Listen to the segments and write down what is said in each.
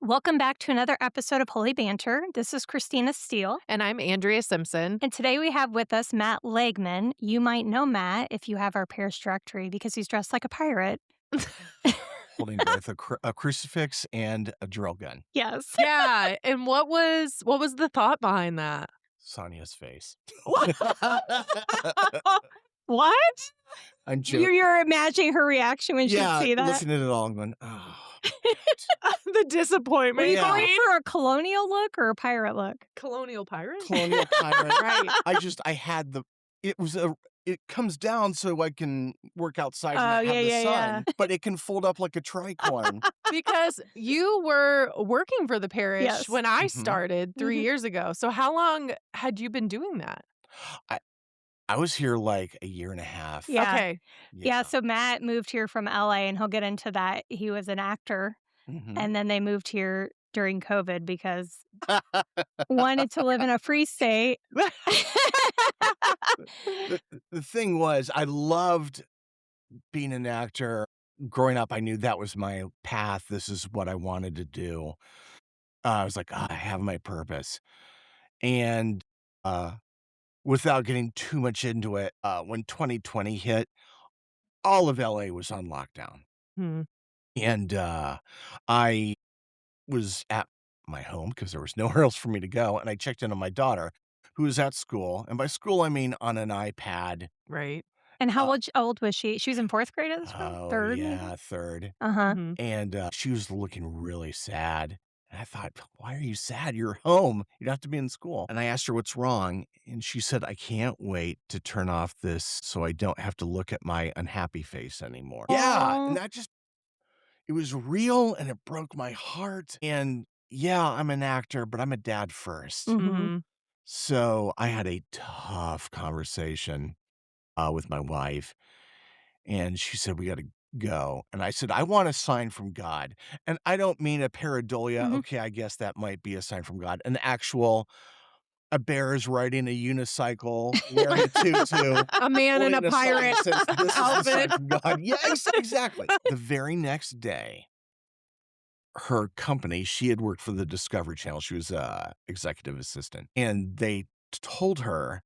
Welcome back to another episode of Holy Banter. This is Christina Steele. And I'm Andrea Simpson. And today we have with us Mat Lageman. You might know Matt if you have our parish directory because he's dressed like a pirate. Holding both a crucifix and a drill gun. Yes. Yeah. And what was the thought behind that? Sonia's face. What? I'm joking. You're imagining her reaction when she'd see that? Looking at it all and going, oh. The disappointment. Were you going for a colonial look or a pirate look? Colonial pirate? Colonial pirate. Right. It comes down so I can work outside and not have the sun, but it can fold up like a tricorn. Because you were working for the parish when I started 3 years ago. So how long had you been doing that? I was here like a year and a half. Yeah. Okay. Yeah, so Matt moved here from LA, and he'll get into that. He was an actor, and then they moved here during COVID because wanted to live in a free state. The thing was, I loved being an actor. Growing up, I knew that was my path. This is what I wanted to do. I was like, I have my purpose. And without getting too much into it, when 2020 hit, all of LA was on lockdown. And I was at my home because there was nowhere else for me to go. And I checked in on my daughter, who was at school. And by school, I mean on an iPad. Right. And how old was she? She was in 4th grade at this point? Third? Yeah, third. And she was looking really sad. And I thought, why are you sad? You're home. You don't have to be in school. And I asked her what's wrong. And she said, I can't wait to turn off this so I don't have to look at my unhappy face anymore. Yeah. And it was real and it broke my heart. And yeah, I'm an actor, but I'm a dad first. So I had a tough conversation with my wife. And she said, we got to go. And I said, I want a sign from God. And I don't mean a pareidolia. Okay, I guess that might be a sign from God. A bear is riding a unicycle, wearing a tutu. A man in a pirate outfit. God. Yes, exactly. The very next day, her company, she had worked for the Discovery Channel. She was an executive assistant. And they told her,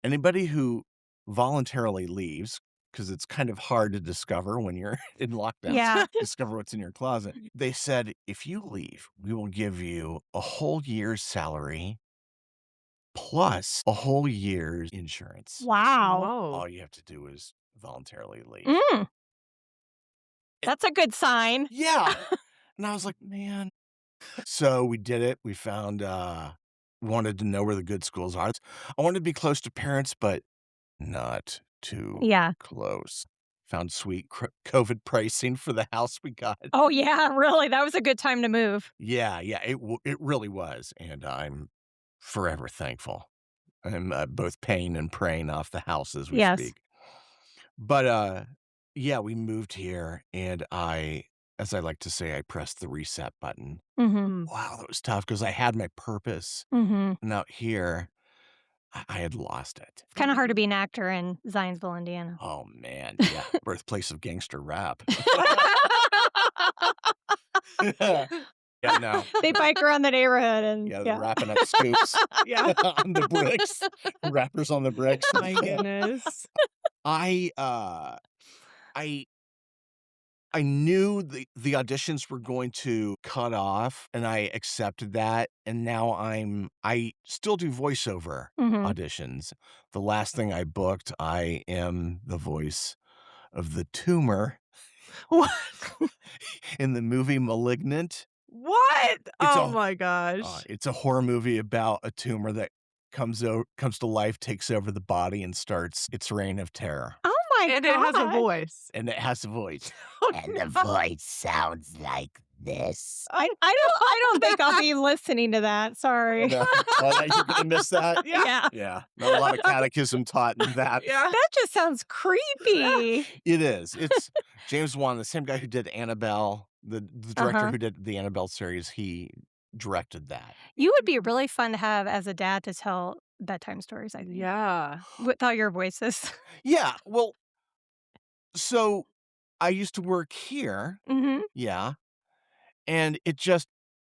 anybody who voluntarily leaves, because it's kind of hard to discover when you're in lockdown, discover what's in your closet. They said, if you leave, we will give you a whole year's salary plus a whole year's insurance. Wow. Whoa. All you have to do is voluntarily leave. That's a good sign. Yeah. And I was like, man. So we did it. We found, wanted to know where the good schools are. I wanted to be close to parents, but not too close. Found sweet COVID pricing for the house we got. Oh, yeah, really? That was a good time to move. Yeah, it really was. And I'm forever thankful. I'm both paying and praying off the house as we speak. But we moved here and as I like to say, I pressed the reset button. Wow, that was tough because I had my purpose. And out here, I had lost it. It's kind of hard to be an actor in Zionsville, Indiana. Oh, man. Yeah. Birthplace of gangster rap. Yeah, no. They bike around the neighborhood and they're rapping up scoops. On the bricks. Rappers on the bricks. My goodness. I knew the auditions were going to cut off, and I accepted that. And now I still do voiceover auditions. The last thing I booked, I am the voice of the tumor. What? In the movie Malignant. What? My gosh. It's a horror movie about a tumor that comes to life, takes over the body, and starts its reign of terror. Oh my God. And it has a voice. And it has a voice. And the voice sounds like this. I don't think I'll be listening to that. Sorry. No. Well, you're gonna miss that. Yeah. Yeah. Not a lot of catechism taught in that. Yeah. That just sounds creepy. It is. It's James Wan, the same guy who did Annabelle. The director who did the Annabelle series, he directed that. You would be really fun to have as a dad to tell bedtime stories, I think. Yeah. With all your voices. Yeah, well, so I used to work here, Mhm, yeah, and it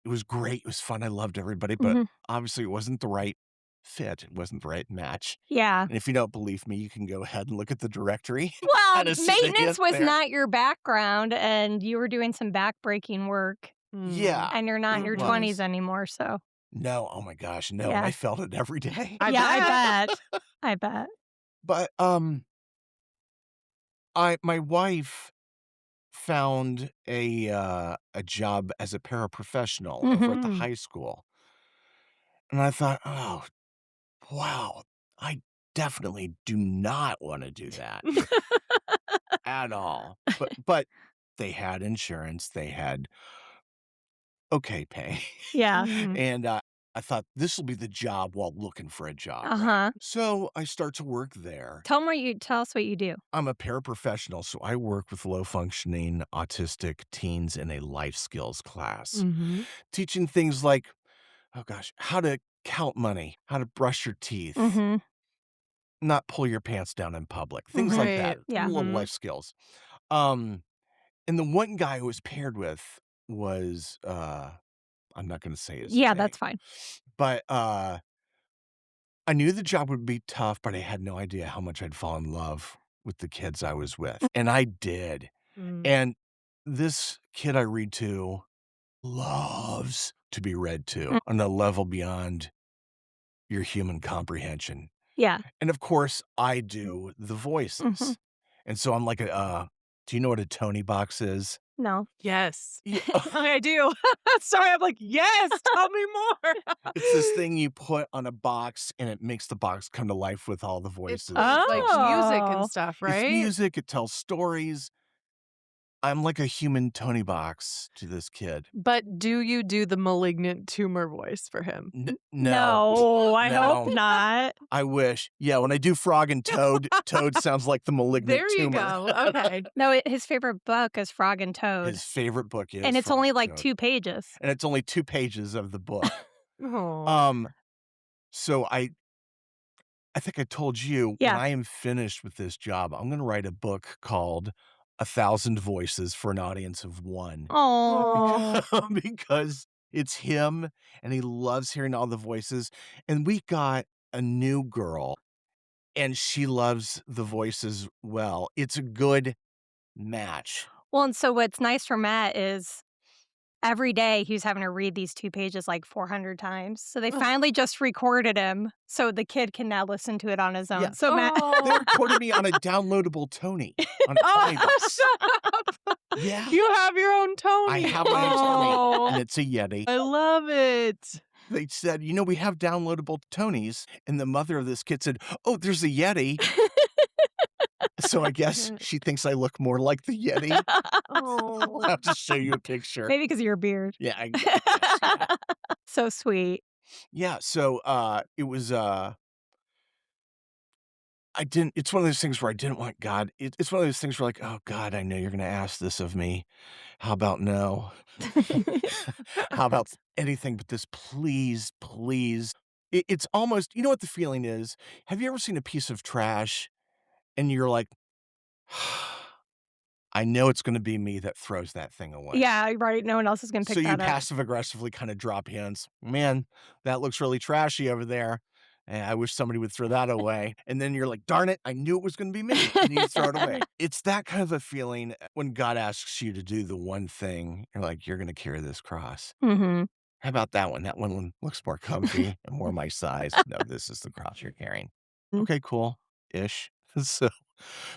was great, it was fun, I loved everybody, but mhm. obviously it wasn't the right fit, it wasn't the right match, Yeah. and if you don't believe me, you can go ahead and look at the directory Well, kinda see the maintenance hint was there. not your background, and you were doing some backbreaking work, Mm. Yeah, and you're not in it your 20s was. anymore, so No, oh my gosh, no, and I yeah. felt it every day. I Yeah, I bet. bet. I bet. But, my wife found a job as a paraprofessional over Mhm. at the Mm. high school, and I thought, "Oh, wow, I definitely do not wanna do that at all." But they had insurance, they had okay pay, Yeah. Mhm. and, I thought, "This'll be the job while looking for a job," right? Uh-huh. So, I start to work there. Tell us what you do. I'm a paraprofessional, so I work with low-functioning autistic teens in a life skills class, Mhm. teaching things like, oh gosh, how to count money, how to brush your teeth, Mhm. not pull your pants down in public, things like Mhm. that, Right. Yeah. little Mhm. life skills. Um, and the one guy I was paired with was, I'm not gonna say his Yeah, name, that's fine. but, I knew the job would be tough, but I had no idea how much I'd fall in love with the kids I was with, and I did. Mm. And this kid I read to loves to be read to Mm, on a level beyond your human comprehension. yeah. And of course, I do the Mhm. voices. And so I'm like do you know what a Tony box is? No. Yes. Yeah, I do. Sorry, I'm like, "Yes, tell me more." it's this thing you put on a box and it makes the box come to life with all the It's voices with, and like, tells stories. music and Oh. stuff, It's right? music, it tells stories. I'm like a human Tony box to this kid. But do you do the malignant tumor voice for him? No, No, I hope no. not. I wish. Yeah, when I do Frog and Toad, Toad sounds like the malignant There you tumor. go. Okay. No, his favorite book is Frog and Toad, His favorite book and is it's Frog only, and like, Toad, 2 pages. and it's only 2 pages of the book. Oh. Um, so I think I told you, when Yeah. I am finished with this job, I'm gonna write a book called A Thousand Voices for an Audience of One. Oh. Oh. Because it's him, and he loves hearing all the voices, and we got a new girl, and she loves the voices well. It's a good match. Well, and so what's nice for Matt is every day he's having to read these 2 pages, like, 400 times, so they finally just recorded him so the kid can now listen to it on his Yeah. own. So Matt They Oh. recorded me on a downloadable Tony, on an Oh, iBus. shut up. Yeah. You have your own I Tony. have my own Tony, and Oh, it's a Yeti. I love it. They said, "You know, we have downloadable Tonys," and the mother of this kid said, "Oh, there's a Yeti." So I guess she thinks I look more like the Yeti. I'll Oh. have to show you a picture. maybe because of your beard. Yeah, I guess, yeah. So sweet. Yeah, so, it was, I didn't it's one of those things where I didn't want God it's one of those things where like, "Oh, God, I know you're gonna ask this of me. How about no? How about anything but this, please, please?" It's almost, you know what the feeling is? Have you ever seen a piece of trash and you're like, "I know it's gonna be me that throws that thing away." Yeah, right, no one else is gonna So pick you that up. passive aggressively kinda drop hints, "Man, that looks really trashy over there. I wish somebody would throw that away." And then you're like, "Darn it, I knew it was gonna be me," and you throw it away. It's that kind of a feeling when God asks you to do the one thing, you're like, "You're gonna carry this cross. Mhm. How about that one? That one looks more comfy and more my size. No, this is the cross you're carrying." Mm. Okay, cool, ish. So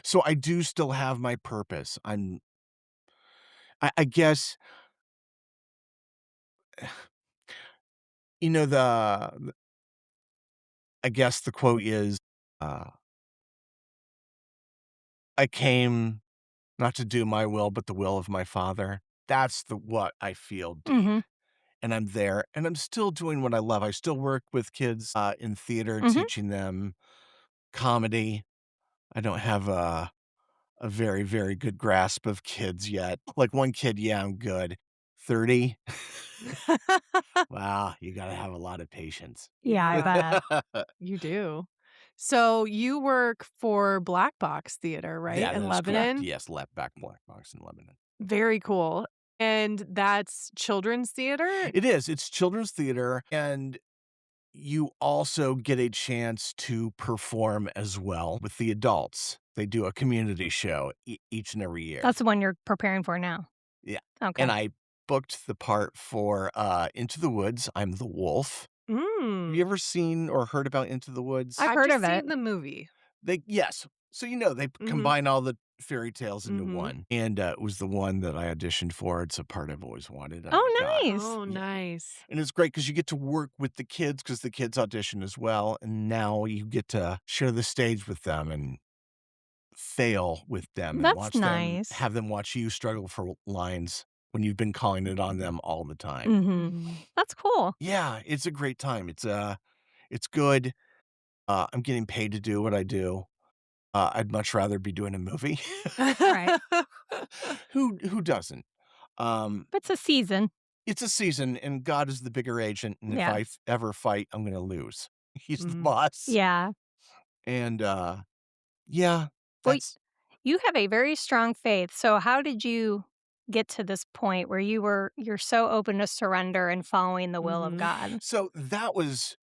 so I do still have my purpose. I guess, you know, I guess the quote is, uh, "I came not to do my will, but the will of my Father." That's the what I feel deep, Mhm. and I'm there, and I'm still doing what I love. I still work with kids, in theater, Mhm. teaching them comedy. I don't have a very, very good grasp of kids yet. Like one kid, yeah, I'm good. 30? Wow, you gotta have a lot of patience. Yeah, I bet. You do. So you work for Black Box Theater, right? Yeah, In that is correct. Lebanon? Yes, left back Black Box in Lebanon. Very cool. And that's children's theater? It is. It's children's theater, and you also get a chance to perform as well with the adults. They do a community show each and every year. That's the one you're preparing for now? Yeah. Okay. And I booked the part for Into the Woods. I'm the wolf. Have you ever seen or heard about Into the Woods? I've heard just of it. seen the movie. Yes. So, they combine all the fairy tales into Mhm. one. And it was the one that I auditioned for. It's a part I've always wanted. and I Oh, got. nice. Oh, Yeah. nice. And it's great because you get to work with the kids because the kids audition as well. And now you get to share the stage with them and fail with them and That's watch nice. them, have them watch you struggle for lines when you've been calling it on them all the time. Mhm. That's cool. Yeah, it's a great time. It's good. I'm getting paid to do what I do. I'd much rather be doing a movie. Right. Who doesn't? But it's a season. It's a season, and God is the bigger agent, and if Yeah. I ever fight, I'm gonna lose. He's the Mm. boss. Yeah. And, yeah, Well, that's you have a very strong faith. So how did you get to this point where you're so open to surrender and following the will of Mhm. God? so that was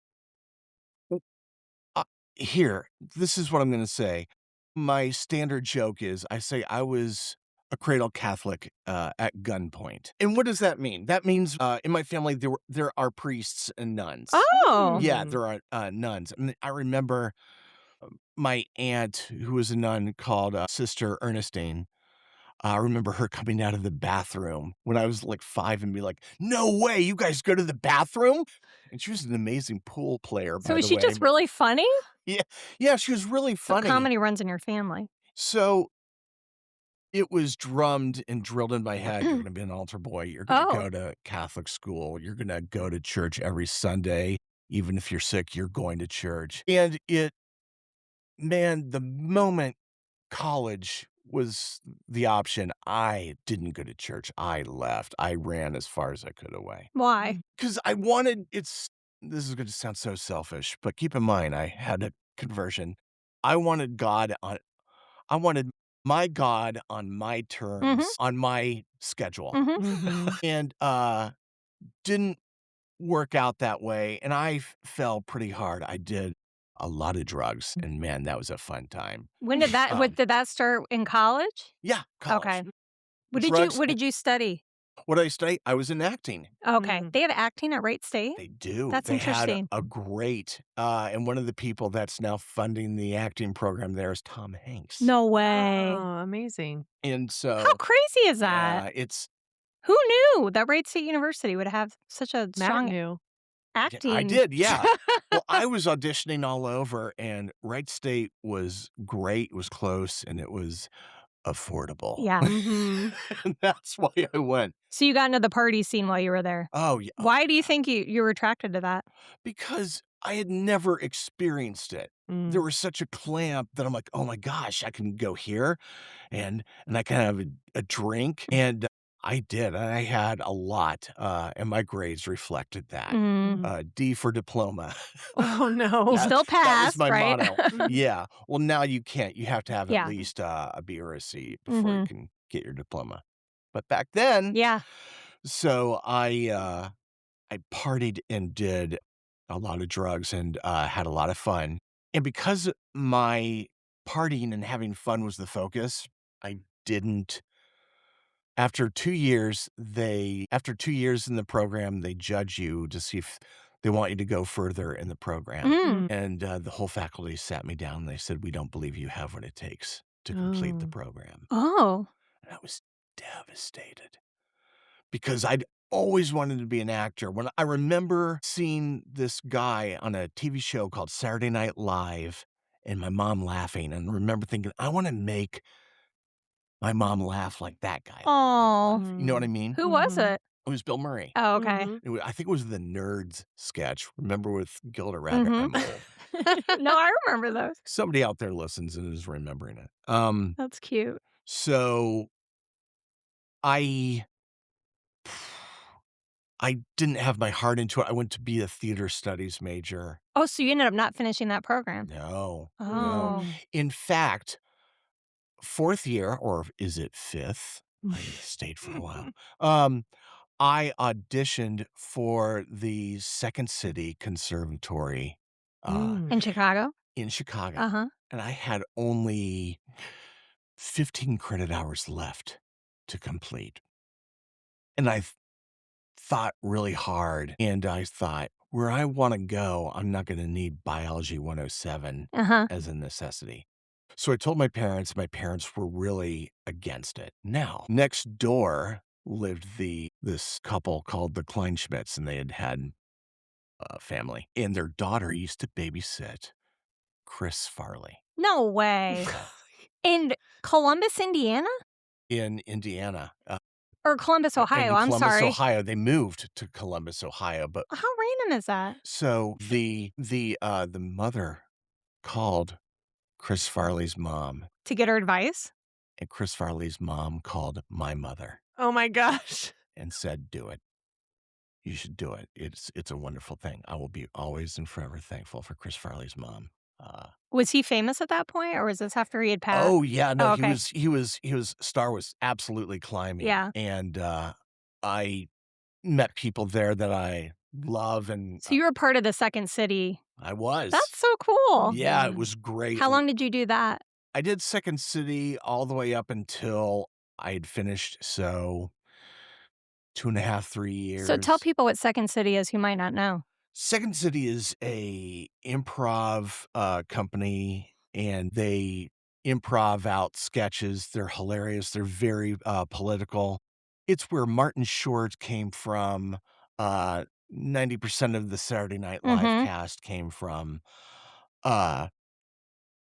uh, here, this is what I'm gonna say. My standard joke is I say I was a cradle Catholic, at gunpoint. And what does that mean? That means, in my family, there are priests and nuns. Oh. Yeah, there are, nuns. And I remember my aunt, who was a nun called, Sister Ernestine. I remember her coming out of the bathroom when I was, like, 5 and be like, "No way, you guys go to the bathroom?" And she was an amazing pool player, So by is the she way. just really funny? Yeah, yeah, she was really So funny. comedy runs in your family. So, it was drummed and drilled in my head, "You're gonna be an altar boy, you're gonna Oh. go to Catholic school, you're gonna go to church every Sunday, even if you're sick, you're going to church." And man, the moment college was the option, I didn't go to church, I left. I ran as far as I could away. Why? 'Cause this is gonna sound so selfish, but keep in mind, I had a conversion. I wanted God on I wanted my God on my terms, on my schedule, Mhm. Mhm. and, didn't work out that way, and I fell pretty hard. I did a lot of drugs, and man, that was a fun time. When did that Um, did that start in college? Yeah, college. Okay. Drugs What did you study? What did I study? I was in acting. Okay. Mm. They have acting at Wright State? They do. That's They had interesting. a great, and one of the people that's now funding the acting program there is Tom Hanks. No way. Oh, amazing. And so How crazy is that? yeah, it's Who knew that Wright State University would have such a Matt strong knew. acting? I did, yeah. Well, I was auditioning all over, and Wright State was great, it was close, and it was affordable. Yeah. Mhm. And that's why I went. So you got into the party scene while you were there. Oh, yeah. Why do you think you were attracted to that? Because I had never experienced it. There Mm. was such a clamp that I'm like, "Oh my gosh, I can go here, and I can have a drink," and I did, and I had a lot, and my grades reflected that. Mm. D for diploma. Oh, no. You still That was passed, my right? motto. Yeah. Well, now you can't. You have to have at Yeah. least, a B or a C before you Mhm. can get your diploma. But back then Yeah. so I partied and did a lot of drugs and, had a lot of fun. And because my partying and having fun was the focus, I didn't after 2 years in the program, they judge you to see if they want you to go further in the program. Mm. And, the whole faculty sat me down, and they said, "We don't believe you have what it takes to complete the Oh. program." Oh. And I was devastated because I'd always wanted to be an actor. When I remember seeing this guy on a TV show called Saturday Night Live and my mom laughing, and remember thinking, "I wanna make my mom laugh like that guy." Oh. You know what I mean? Who was Mhm. it? It was Bill Murray. Oh, okay. Mhm. I think it was the Nerds sketch. Remember with Gilda Radner? Mhm. I'm old. No, I remember those. Somebody out there listens and is remembering it. That's cute. So I didn't have my heart into it. I went to be a theater studies major. Oh, so you ended up not finishing that program? No. Oh. In fact, 4th year, or is it 5th? I stayed for a while. I auditioned for the Second City Conservatory In Chicago? in Chicago, Uh-huh. and I had only 15 credit hours left to complete. And I thought really hard, and I thought, where I wanna go, I'm not gonna need Biology 107 Uh-huh. as a necessity. So I told my parents were really against it. Now, next door lived this couple called the Kleinschmidts, and they had a family, and their daughter used to babysit Chris Farley. No way. In Columbus, Indiana? In Indiana. Or Columbus, And Ohio, in I'm Columbus, sorry. Ohio. They moved to Columbus, Ohio, but How random is that? so the mother called Chris Farley's mom, To get her advice? and Chris Farley's mom called my mother Oh my gosh. and said, "Do it. You should do it. It's a wonderful thing. I will be always and forever thankful for Chris Farley's mom." Was he famous at that point, or was this after he had passed? Oh yeah, no, Oh, he okay. was star was absolutely climbing. Yeah. And I met people there that I love, and So you were part of the Second City. I was. That's so cool. Yeah, it was great. How long did you do that? I did Second City all the way up until I had finished, so 2.5, 3 years. So tell people what Second City is who might not know. Second City is a improv company, and they improv out sketches. They're hilarious. They're very political. It's where Martin Short came from. 90% of the Saturday Night Live cast came from. And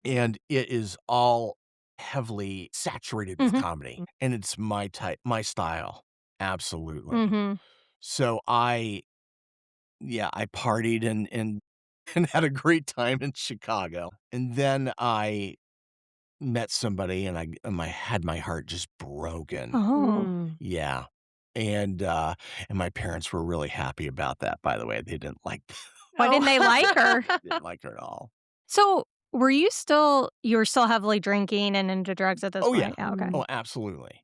it is all heavily saturated with comedy, and it's my my style. Absolutely. So I partied and and had a great time in Chicago. And then I met somebody, and I had my heart just broken. Oh. Yeah. And my parents were really happy about that, by the way. They didn't like Why didn't they like her? didn't like her at all. So you were still heavily drinking and into drugs at this Oh, point? yeah. Okay. Oh, absolutely.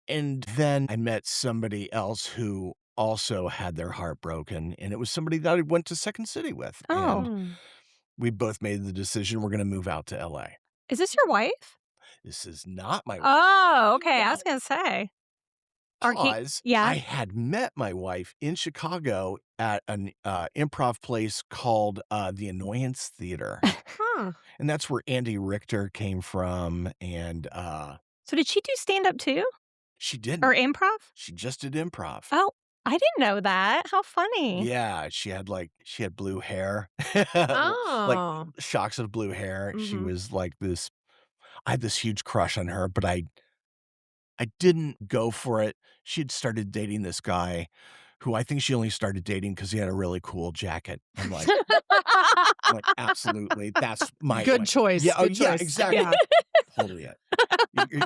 And then I met somebody else who also had their heart broken, and it was somebody that I went to Second City with. Oh. And we both made the decision we're gonna move out to LA. Is this your wife? This is not my wife. Oh, okay. I was going to say. Because Yeah. I had met my wife in Chicago at an improv place called the Annoyance Theater. And that's where Andy Richter came from. And So did she do stand-up too? she didn't. Or improv? She just did improv. Oh, I didn't know that. How funny. Yeah, she had blue hair. Oh. Like shocks of blue hair. She was like this. I had this huge crush on her, but I didn't go for it. She'd started dating this guy who I think she only started dating because he had a really cool jacket. I'm like, absolutely, that's my Good choice. Yeah, Good yeah, choice. exactly. Yeah. Totally it.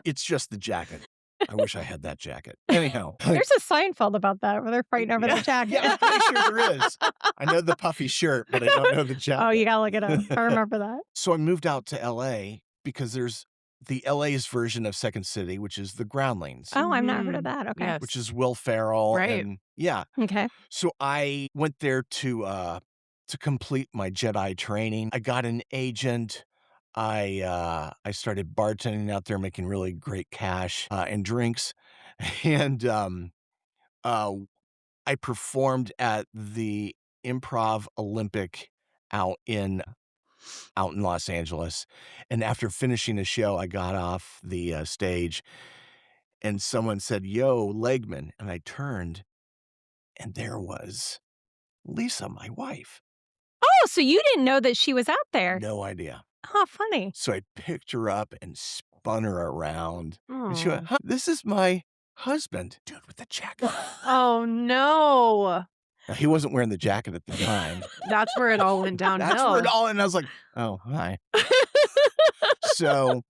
It's just the jacket. I wish I had that jacket. Anyhow. There's a Seinfeld about that where they're fighting over the jacket. Yeah, I'm pretty sure there is. I know the puffy shirt, but I don't know the jacket. Oh, you gotta look it up. I remember that. So I moved out to LA because there's the LA's version of Second City, which is the Groundlings. Oh, I've not heard of that. Okay. Yes. Which is Will Ferrell. Right. And yeah. Okay. So I went there to complete my Jedi training. I got an agent. I started bartending out there, making really great cash and drinks. And I performed at the Improv Olympic out in Los Angeles. And after finishing the show, I got off the stage, and someone said, "Yo, Lageman." And I turned, and there was Lisa, my wife. Oh, so you didn't know that she was out there? No idea. Oh, funny. So I picked her up and spun her around. And she Aw. went, "Huh, this is my husband." Dude with the jacket. Oh no. Now, he wasn't wearing the jacket at the time. That's where it all went That's where it downhill. all and I was like, "Oh, hi." So,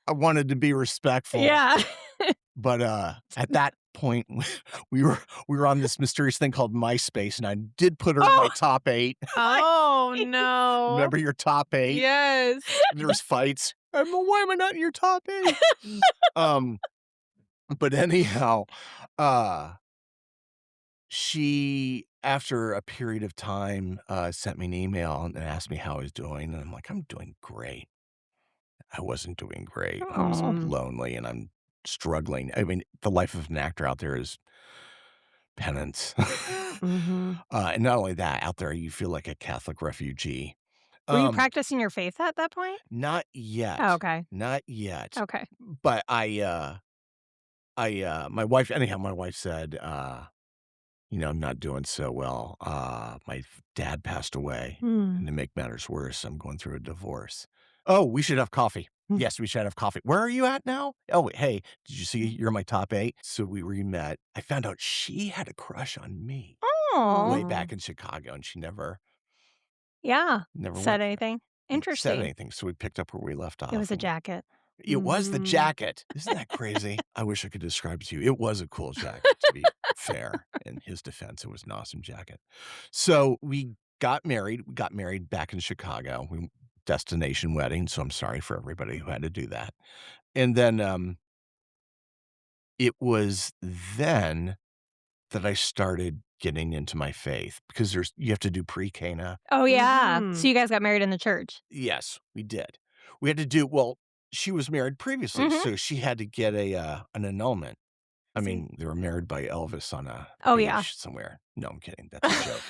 I wanted to be respectful. Yeah. But, at that point, we were we were on this mysterious thing called MySpace, and I did put her in my Oh! top 8. Oh, no. Remember your top 8? Yes. There was fights. Why am I not in your top 8?" Um, but anyhow, uh, she, after a period of time, sent me an email and asked me how I was doing, and I'm like, "I'm doing great." I wasn't doing great. I was Aw. lonely, and I'm struggling. I mean, the life of an actor out there is penance. Mhm. And not only that, out there you feel like a Catholic refugee. Were you Um, practicing your faith at that point? not Oh, yet. okay. Not yet. Okay. But my wife anyhow, my wife said, "I'm not doing so well. My dad passed away, Mm. and to make matters worse, I'm going through a divorce. Oh, we should have coffee. Mm. Yes, we should have coffee. Where are you at now? Oh, hey, did you see you're in my top 8?" So we met. I found out she had a crush on me way Aw. back in Chicago, and she Yeah. never Said went for anything? said Interesting. anything. So we picked up where we left It was off, a and jacket. it was the Mhm. jacket. Isn't that crazy? I wish I could describe it to you. It was a cool jacket, to be fair. In his defense, it was an awesome jacket. So we got married. We got married back in Chicago. We destination wedding, so I'm sorry for everybody who had to do that. And then, it was then that I started getting into my faith because you have to do pre-Cana. Oh, yeah. So Mhm. you guys got married in the church? Yes, we did. We had to do well, she was married previously, Mhm. so she had to get an annulment. I See. mean, they were married by Elvis on a Oh, yeah. beach somewhere. No, I'm kidding. That's a joke.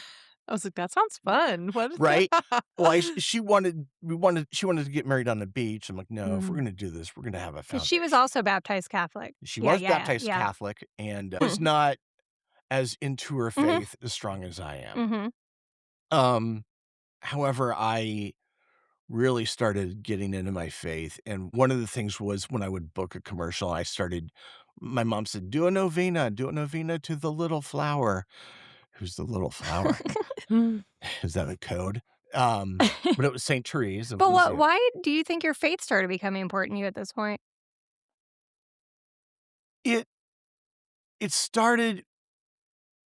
I was like, "That sounds fun. What is Right? that?" Well, she wanted to get married on the beach. I'm like, "No, if we're Mm. gonna do this, we're gonna have a 'Cause she was foundation." also baptized Catholic. She Yeah, was yeah, baptized yeah. Catholic and was Mm. not as into her Mhm. faith as strong as I am. Mhm. Um, however, I really started getting into my faith, and one of the things was when I would book a commercial, my mom said, do a novena to the little flower." Who's the little flower? Mm. Is that a code? But it was Saint Therese of But Lisieux. why do you think your faith started becoming important to you at this point? It it started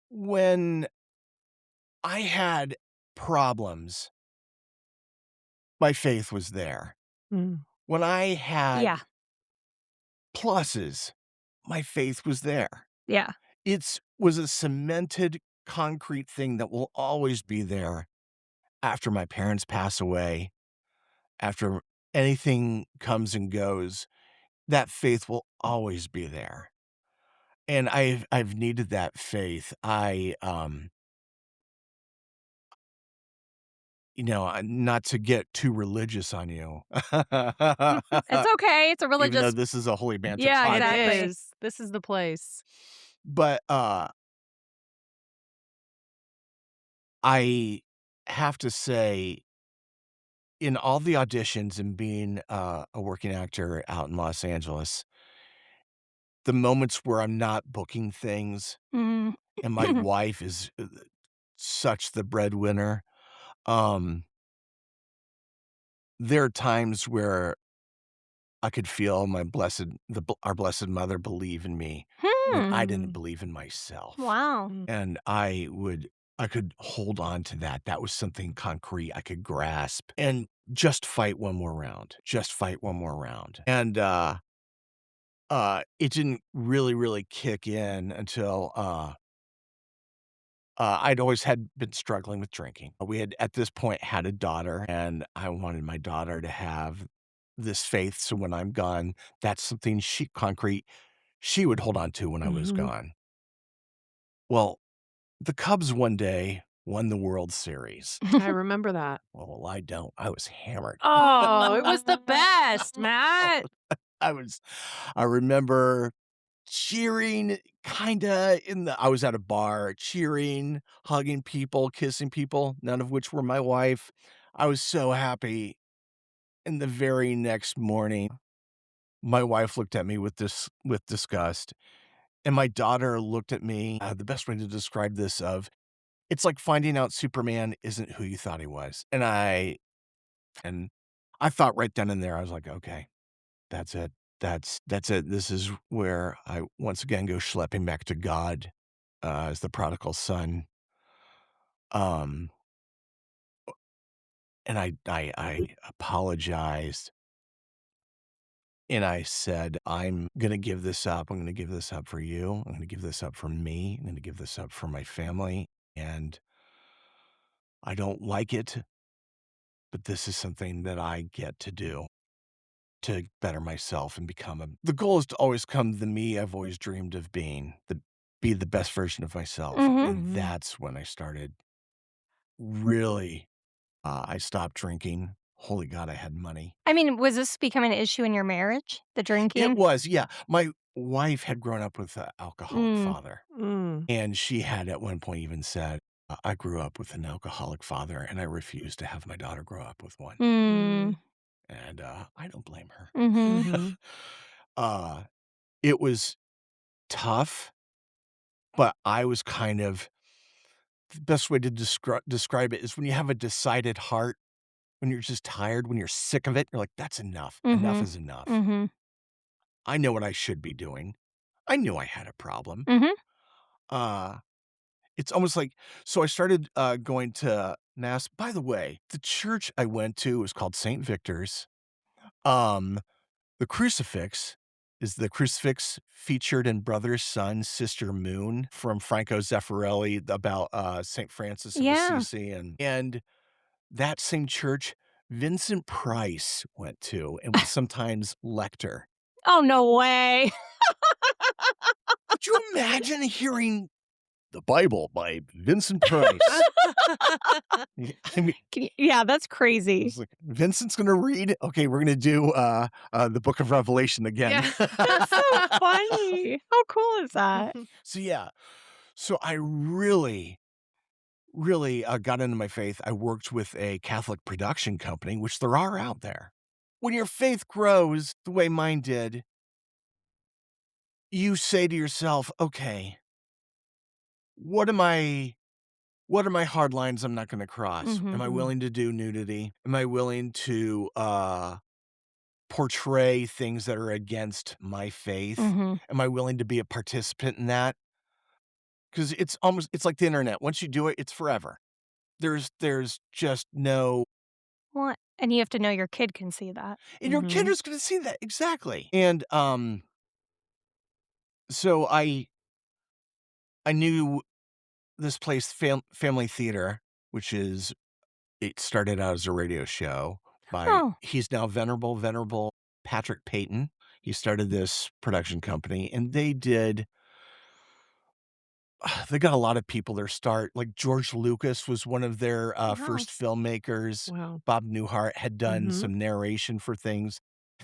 when I had problems, my faith was there. Mm. When I Yeah. had pluses, my faith was there. Yeah. It was a cemented concrete thing that will always be there after my parents pass away, after anything comes and goes, that faith will always be there. And I've needed that faith. Not to get too religious on you. It's okay. It's a Even though religious. this is a holy banter Yeah, It podcast. exactly. is. This is the place. But, I have to say, in all the auditions and being, a working actor out in Los Angeles, the moments where I'm not booking things Mhm. and my wife is, such the breadwinner, um, there are times where I could feel our Blessed Mother believe in me when I didn't Mm. believe in myself. Wow. Mm. And I could hold on to that. That was something concrete I could grasp and just fight one more round. Just fight one more round. And, it didn't really, really kick in until, I'd always been struggling with drinking. We had, at this point, had a daughter, and I wanted my daughter to have this faith, so when I'm gone, that's something she would hold on to when I was Mhm. gone. Well, the Cubs one day won the World Series. I remember that. Well, I don't. I was hammered. Oh, it was the best, Matt. I remember cheering kinda I was at a bar cheering, hugging people, kissing people, none of which were my wife. I was so happy. And the very next morning, my wife looked at me with disgust, and my daughter looked at me, the best way to describe this of It's like finding out Superman isn't who you thought he was. And I thought right then and there, I was like, "Okay, that's it. That's it. This is where I once again go schlepping back to God, as the prodigal son." Um, and I apologized, and I said, "I'm gonna give this up. I'm gonna give this up for you. I'm gonna give this up for me. I'm gonna give this up for my family, and I don't like it, but this is something that I get to do to better myself and become a." The goal is to always come the me I've always dreamed of being, be the best version of myself, and Mhm. that's when I started really, I stopped drinking. Holy God, I had money. I mean, was this becoming an issue in your marriage, the It drinking? was, yeah. My wife had grown up with an alcoholic Mm. father, Mm. and she had at one point even said, "I grew up with an alcoholic father, and I refuse to have my daughter grow up with one." Mm. Mm. And, I don't blame her. Mhm. Mhm. Uh, it was tough, but I was kind of the best way to describe it is when you have a decided heart, when you're just tired, when you're sick of it, you're like, "That's enough. Enough Mhm. is enough. Mhm. I know what I should be doing." I knew I had a problem. Mhm. Uh, it's almost like so I started, going to mass. By the way, the church I went to was called St. Victor's. Um, the crucifix is the crucifix featured in Brother, Sun, Sister, Moon from Franco Zeffirelli about, Saint Francis of Yeah. Assisi, and that same church Vincent Price went to and would sometimes lecture. Oh, no way. Could you imagine hearing the Bible by Vincent Price? Yeah, I mean, Yeah, that's crazy. it's like, Vincent's gonna read? Okay, we're gonna do, the Book of Revelation again. Yeah. That's so funny. How cool is that? So, yeah. So I really, really, got into my faith. I worked with a Catholic production company, which there are out there. When your faith grows the way mine did, you say to yourself, "Okay, what am I what are my hard lines I'm not gonna cross? Am Mhm. I Mm. willing to do nudity? Am I willing to, portray things that are against my faith? Mhm. Am I willing to be a participant in that? Because it's like the internet. Once you do it, it's forever. There's just no What? And you have to know your kid can see that. and your kid Mhm. is gonna see that, exactly. And, so I knew this place, Family Theater, which is it started out as a radio show by Oh. he's now venerable Patrick Payton. He started this production company, and they got a lot of people their start, like George Lucas was one of their, Wow. first filmmakers. Wow. Bob Newhart had done Mhm. some narration for things.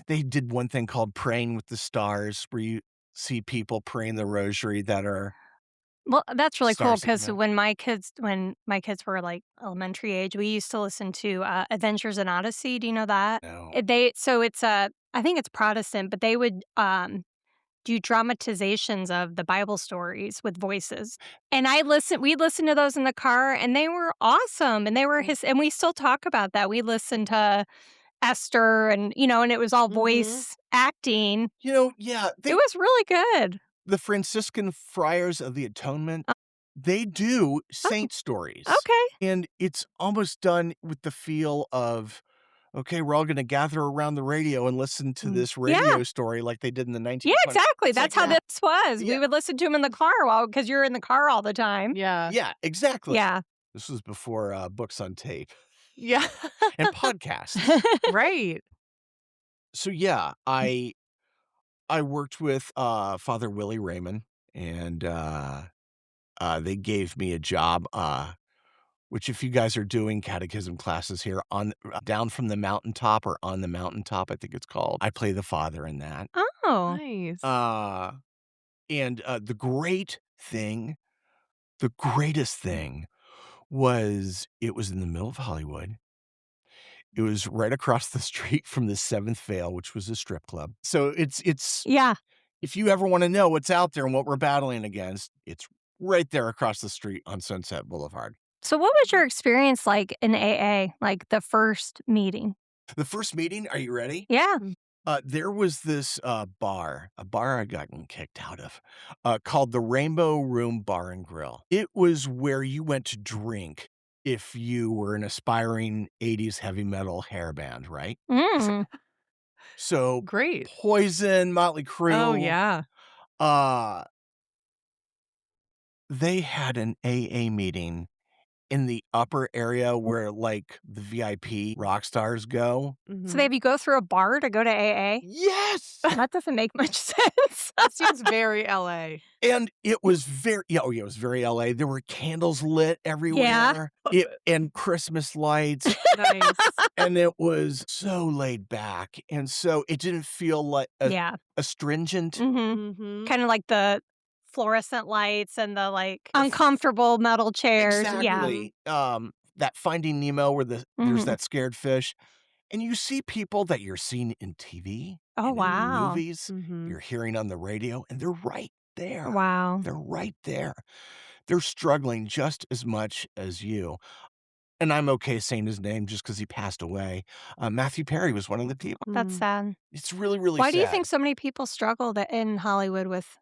They did one thing called Praying with the Stars, where you see people praying the rosary that are Well, that's really cool stars that come because out. when my kids were, like, elementary age, we used to listen to, Adventures in Odyssey. Do you know that? No. It's I think it's Protestant, but they would, do dramatizations of the Bible stories with voices. And we listened to those in the car, and they were awesome, and they were Mm. his and we still talk about that. We listened to Esther and, and it was all Mhm. voice acting. Yeah, It was really good. the Franciscan Friars of the Atonement, Uh, they do oh, saint stories, okay. and it's almost done with the feel of, "Okay, we're all gonna gather around the radio and listen to Mm. this Yeah. radio story like they did in the Yeah, 1920s." exactly. It's like That's how this that. was. We Yeah. would listen to him in the car because you're in the car all the time. Yeah. Yeah, exactly. Yeah. This was before, books on tape Yeah. and podcasts. Right. So, yeah, I worked with, Father Willie Raymond, and, they gave me a job, which if you guys are doing catechism classes here on Down from the Mountaintop or On the Mountaintop, I think it's called. I play the father in that. Oh. Nice. Uh, and, the greatest thing was it was in the middle of Hollywood. It was right across the street from the Seventh Veil, which was a strip club. So it's Yeah. if you ever wanna know what's out there and what we're battling against, it's right there across the street on Sunset Boulevard. So what was your experience like in AA, like the first meeting? The first meeting, are you ready? Yeah. There was this bar, a bar I gotten kicked out of, called the Rainbow Room Bar and Grill. It was where you went to drink if you were an aspiring 80s heavy metal hair band, right? Mm. So Great. Poison, Motley Crue. Oh, yeah. They had an AA meeting in the upper area where, like, the VIP rock stars go. So they have you go through a bar to go to AA? Yes! That doesn't make much sense. That seems very LA. And it was very it was very LA. There were candles lit everywhere. And Christmas lights. Nice. And it was so laid back. And so it didn't feel like astringent. Kind of like the fluorescent lights and the like uncomfortable metal chairs. Exactly. That Finding Nemo where there's that scared fish. And you see people that you're seeing in TV. Oh, and wow. in movies. You're hearing on the radio, and they're right there. Wow. They're right there. They're struggling just as much as you. And I'm okay saying his name just because he passed away. Matthew Perry was one of the people. That's sad. It's really, really Why sad. do you think so many people struggle in Hollywood with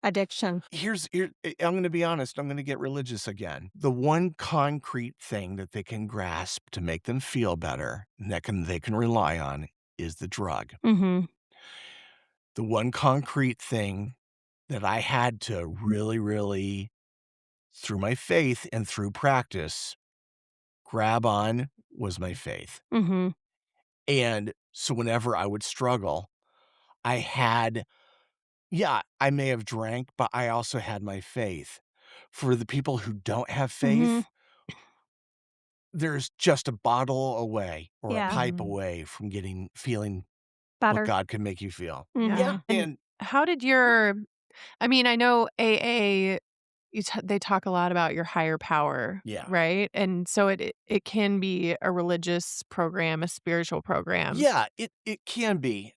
addiction? I'm going to be honest. I'm going to get religious again. The one concrete thing that they can grasp to make them feel better and they can rely on is the drug. The one concrete thing that I had to really, really, through my faith and through practice, grab on was my faith. And so whenever I would struggle, I may have drank, but I also had my faith. For the people who don't have faith, there's just a bottle away or a pipe away from feeling better. What God can make you feel. Yeah. And how did I know AA, they talk a lot about your higher power, right? And so it can be a religious program, a spiritual program. Yeah, it can be.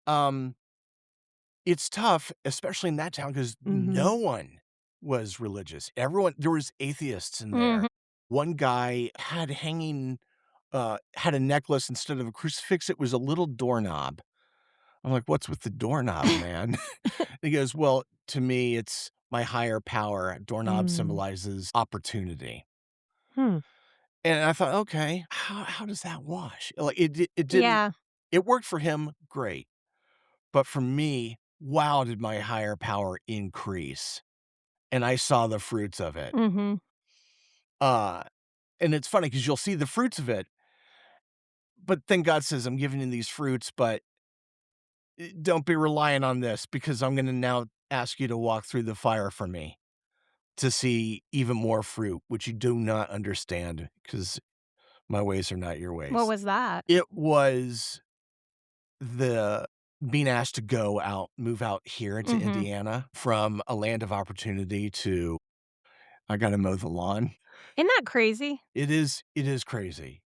It's tough, especially in that town, because no one was religious. There was atheists in there. One guy had had a necklace instead of a crucifix. It was a little doorknob. I'm like, what's with the doorknob, man? He goes, well, to me, it's my higher power. Doorknob symbolizes opportunity. And I thought, okay, how does that wash? Like it didn't. Yeah. It worked for him, great. But for me, wow, did my higher power increase. And I saw the fruits of it. And it's funny because you'll see the fruits of it. But then God says, I'm giving you these fruits, but don't be relying on this because I'm going to now ask you to walk through the fire for me to see even more fruit, which you do not understand because my ways are not your ways. What was that? It was being asked to move out here to Indiana from a land of opportunity to, I got to mow the lawn. Isn't that crazy? It is crazy.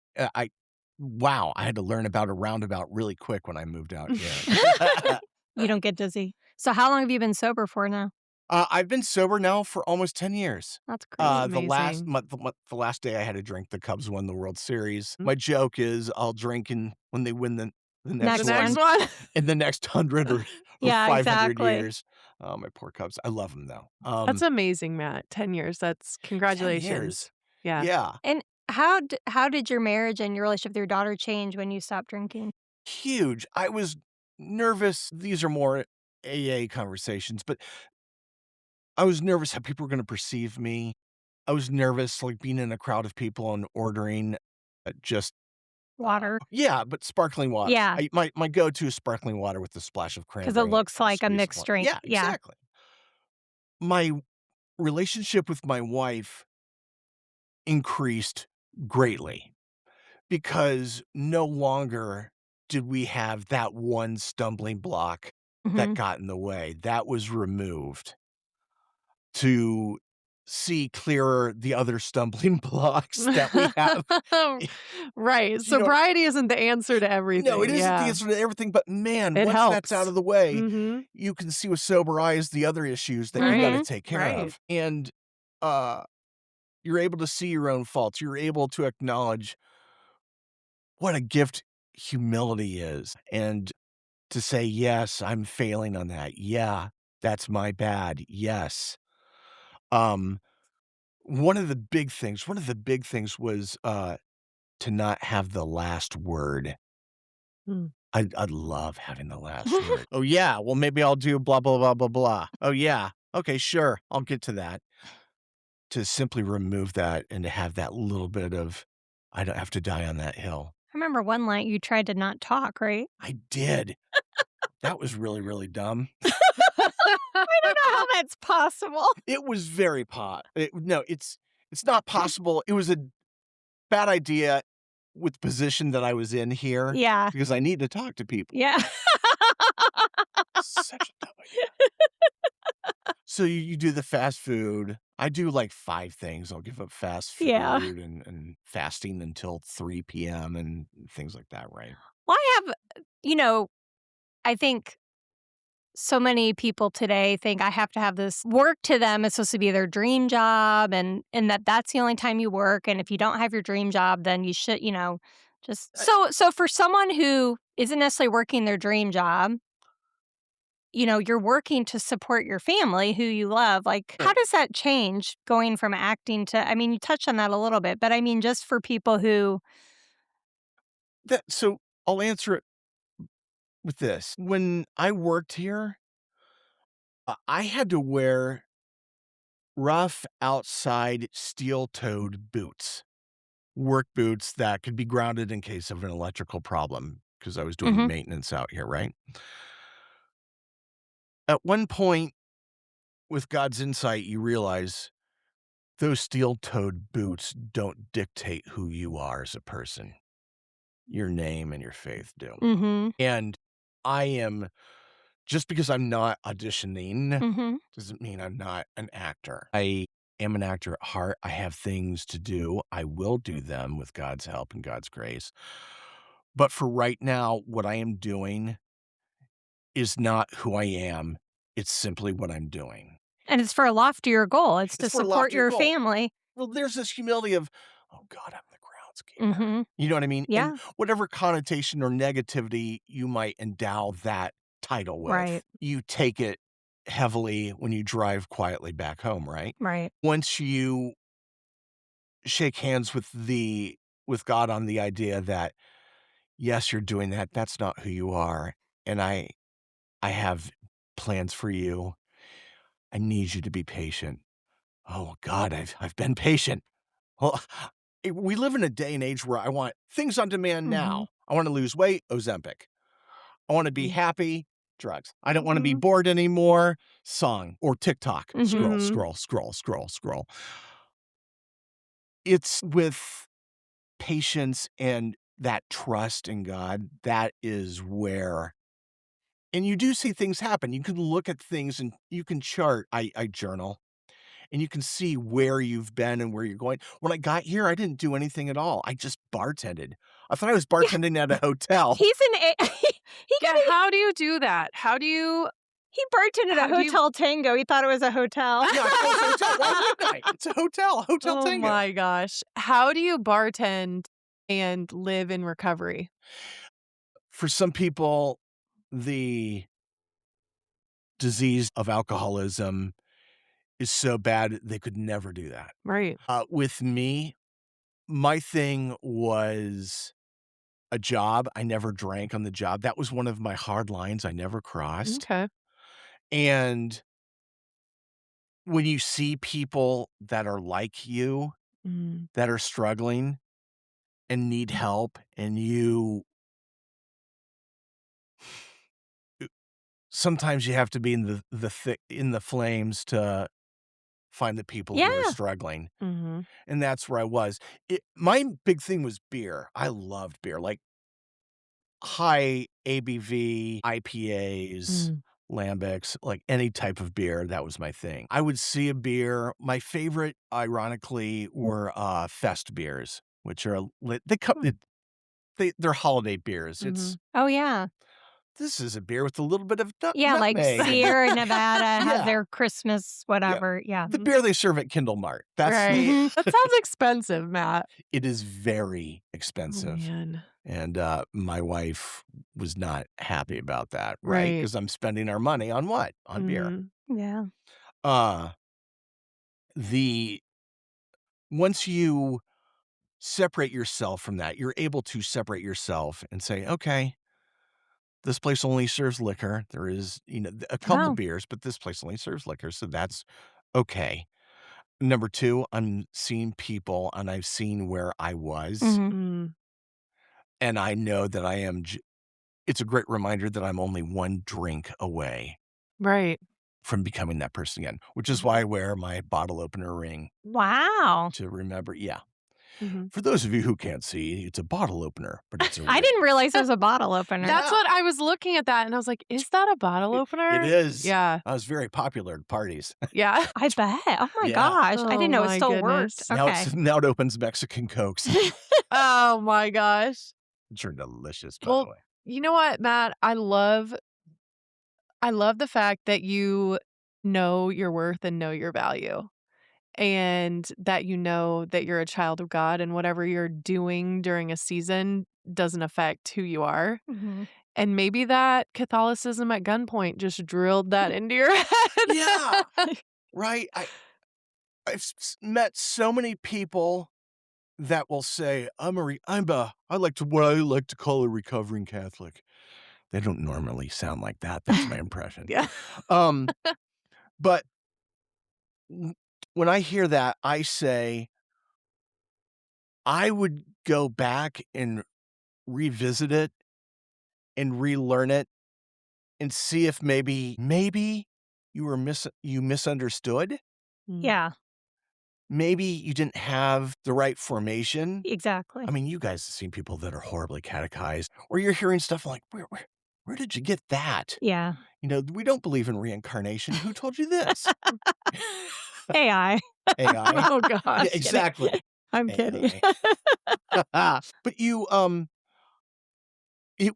Wow, I had to learn about a roundabout really quick when I moved out here. You don't get dizzy. So how long have you been sober for now? I've been sober now for almost 10 years. That's crazy. The last day I had a drink, the Cubs won the World Series. My joke is I'll drink when they win the next one. In the next 100 or 500 years. Oh, my poor Cubs. I love them, though. That's amazing, Matt. 10 years. That's congratulations. 10 years. Yeah. Yeah. And how did your marriage and your relationship with your daughter change when you stopped drinking? Huge. I was nervous. These are more AA conversations, but I was nervous how people were going to perceive me. I was nervous, like being in a crowd of people and ordering just water. Yeah, but sparkling water. Yeah. My go-to is sparkling water with a splash of cranberry. Because it looks like a mixed drink. Yeah, exactly. My relationship with my wife increased greatly because no longer did we have that one stumbling block that got in the way. That was removed to see clearer the other stumbling blocks that we have. Right. Sobriety isn't the answer to everything. No, it isn't the answer to everything, but man, it once helps. That's out of the way, you can see with sober eyes the other issues that you got to take care of. And you're able to see your own faults. You're able to acknowledge what a gift humility is, and to say, "Yes, I'm failing on that. Yeah, that's my bad. Yes." Um, one of the big things was, to not have the last word. Mm. I love having the last word. "Oh, yeah, well, maybe I'll do blah, blah, blah, blah, blah. Oh, yeah. Okay, sure, I'll get to that." To simply remove that and to have that little bit of, "I don't have to die on that hill." I remember one night you tried to not talk, right? I did. That was really, really dumb. I don't know how that's possible. It was very no, it's not possible. It was a bad idea with the position that I was in here Yeah. because I need to talk to people. Yeah. Such a dumb idea. So you do the fast food. I do like 5 things. I'll give up fast Yeah. food and fasting until 3 PM and things like that, right? Well, I have, you know, I think so many people today think I have to have this work to them. It's supposed to be their dream job and that's the only time you work. And if you don't have your dream job, then you should, just so for someone who isn't necessarily working their dream job, you're working to support your family who you love. Like, how Right. does that change going from acting to, I mean, you touched on that a little bit, but I mean, just for people who, So I'll answer it with this. When I worked here, I had to wear rough outside steel-toed boots, work boots that could be grounded in case of an electrical problem because I was doing Mhm. maintenance out here, right? At one point, with God's insight, you realize those steel-toed boots don't dictate who you are as a person. Your name and your faith do. Mhm. And I am just because I'm not auditioning Mhm. doesn't mean I'm not an actor. I am an actor at heart. I have things to do. I will do them with God's help and God's grace. But for right now, what I am doing is not who I am. It's simply what I'm doing. And it's for a loftier goal. It's to It's for a support loftier your goal. family. Well, there's this humility of, "Oh God, I'm the groundskeeper." Mhm. You know what I mean? And Yeah. whatever connotation or negativity you might endow that title Right. with, you take it heavily when you drive quietly back home, right? Right. Once you shake hands with God on the idea that, yes, you're doing that, that's not who you are, and I have plans for you. I need you to be patient. Oh God, I've been patient. Well, we live in a day and age where I want things on demand Mhm. now. I wanna lose weight, Ozempic. I wanna be happy, drugs. I don't wanna be Mhm. bored anymore, song or TikTok. Mhm. Scroll, Mhm. scroll, scroll, scroll, scroll. It's with patience and that trust in God, that is where and you do see things happen. You can look at things and you can chart. I journal. And you can see where you've been and where you're going. When I got here, I didn't do anything at all. I just bartended. I thought I was Yeah. bartending at a hotel. He's an a he got Yeah, a how do you do that? he bartended at How a do you Hotel Tango. He thought it was a hotel. Yeah, I thought it was a hotel. Why wouldn't I? It's a hotel, Hotel Oh Tango. my gosh. How do you bartend and live in recovery? For some people, the disease of alcoholism is so bad they could never do that. Right. With me, my thing was a job. I never drank on the job. That was one of my hard lines I never crossed. Okay. And when you see people that are like you, Mm. that are struggling and need help, and you sometimes you have to be in the thick in the flames to find the people who are Yeah. struggling, Mhm. and that's where I was. My big thing was beer. I loved beer, like high ABV IPAs, Mm. lambics, like any type of beer, that was my thing. I would see a beer. My favorite, ironically, were fest beers, which are they come Hmm. they're holiday beers. It's Mhm. Oh, yeah. this is a beer with a little bit of Yeah, like nutmeg. Sierra Nevada has Yeah. their Christmas whatever. Yeah. The beer they serve at Kindle Mart. That's Right. That sounds expensive, Matt. It is very Oh, expensive. man. And my wife was not happy about that, right? Right. Because I'm spending our money on what? On beer. Yeah. Once you separate yourself from that, you're able to separate yourself and say, okay, this place only serves liquor. There is, a couple Oh. beers, but this place only serves liquor. So that's okay. Number two, I'm seeing people and I've seen where I was. Mhm. And I know that I am, it's a great reminder that I'm only one drink away Right. from becoming that person again, which is why I wear my bottle opener ring Wow. to remember. Yeah. Mhm. For those of you who can't see, it's a bottle opener, but it's a I ring. didn't realize it was a bottle opener. That's what I was looking at that, and I was like, is that a bottle opener? It is. Yeah. I was very popular at parties. Yeah. I bet. Oh my Yeah. gosh. I didn't know it my still goodness. worked. Okay. Now it opens Mexican Cokes. Oh, my gosh. Which are delicious, by Well, the way. you know what, Matt? I love the fact that you know your worth and know your value. And that you know that you're a child of God and whatever you're doing during a season doesn't affect who you are. Mhm. And maybe that Catholicism at gunpoint just drilled that into your head. Yeah. Right? I've met so many people that will say, I like to call a recovering Catholic. They don't normally sound like that. That's my impression. Yeah. But when I hear that, I say, I would go back and revisit it and relearn it and see if maybe you misunderstood. Yeah. Maybe you didn't have the right formation. Exactly. I mean, you guys have seen people that are horribly catechized, or you're hearing stuff like, where did you get that? Yeah. We don't believe in reincarnation. Who told you this? AI. AI. Oh, gosh. Yeah, exactly. I'm kidding. But it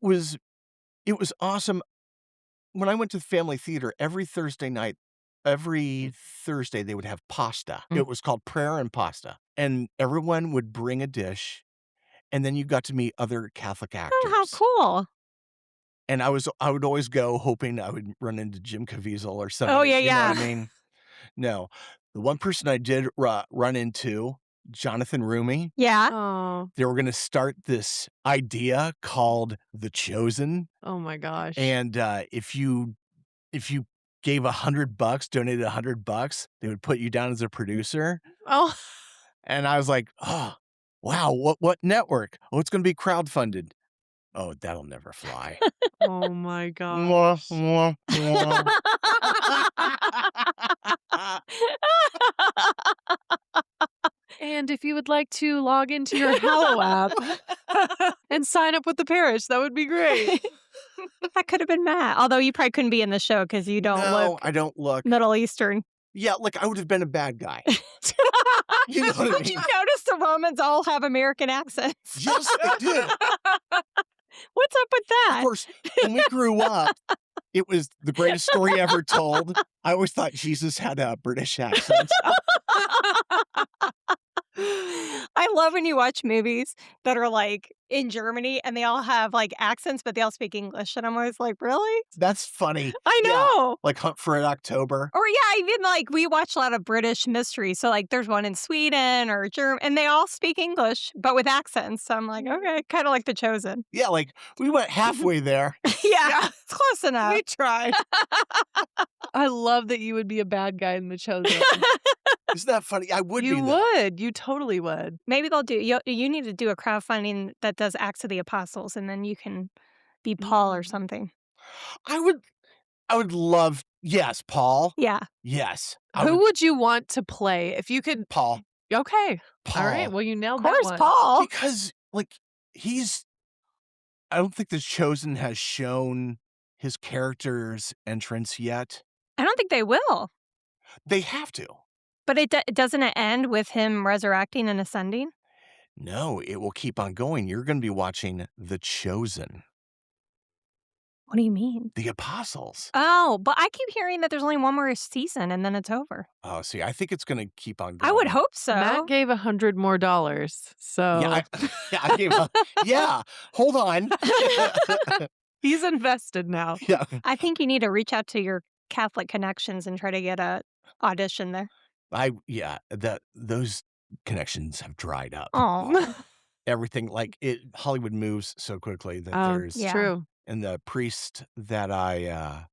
was awesome. When I went to family theater every Thursday they would have pasta. It was called prayer and pasta. And everyone would bring a dish. And then you got to meet other Catholic actors. Oh, how cool. And I would always go hoping I would run into Jim Caviezel or something. Oh, yeah, You know yeah. what I mean? No. The one person I did run into, Jonathan Rumi. Yeah. Oh. They were going to start this idea called The Chosen. Oh, my gosh. And if you gave $100, donated $100, they would put you down as a producer. Oh. And I was like, oh, wow, what network? Oh, it's going to be crowdfunded. Oh, that'll never fly. Oh, my gosh. And if you would like to log into your Hallow app and sign up with the parish, that would be great. That could have been Matt. Although you probably couldn't be in the show because you don't look I don't look. Middle Eastern. Yeah, I would have been a bad guy. You know what I Did mean? you notice the Romans all have American accents? Yes, I did. What's up with that? Of course, when we grew up, it was the greatest story ever told. I always thought Jesus had a British accent. I love when you watch movies that are in Germany and they all have accents, but they all speak English. And I'm always like, really? That's funny. I know. Yeah, like Hunt for Red October. Or yeah, even we watch a lot of British mysteries. So there's one in Sweden or German, and they all speak English, but with accents. So I'm like, okay, kind of like The Chosen. Yeah, we went halfway there. Yeah, it's close enough. We tried. I love that you would be a bad guy in The Chosen. Isn't that funny? I would You be. would. You totally would. Maybe they'll do. You need to do a crowdfunding that does Acts of the Apostles, and then you can be Paul or something. I would love. Yes, Paul. Yeah. Yes. Who would you want to play if you could? Paul. Okay. Paul. All right. Well, you nailed Of that course, one. Paul. Because I don't think The Chosen has shown his character's entrance yet. I don't think they will. They have to. But doesn't it end with him resurrecting and ascending? No, it will keep on going. You're going to be watching The Chosen. What do you mean? The apostles. Oh, but I keep hearing that there's only one more season and then it's over. Oh, see, I think it's going to keep on going. I would hope so. Matt gave $100 more, so I gave hold on. He's invested now. Yeah. I think you need to reach out to your Catholic connections and try to get a audition there. Those connections have dried up. Oh, Everything Hollywood moves so quickly that there's true. And the priest that I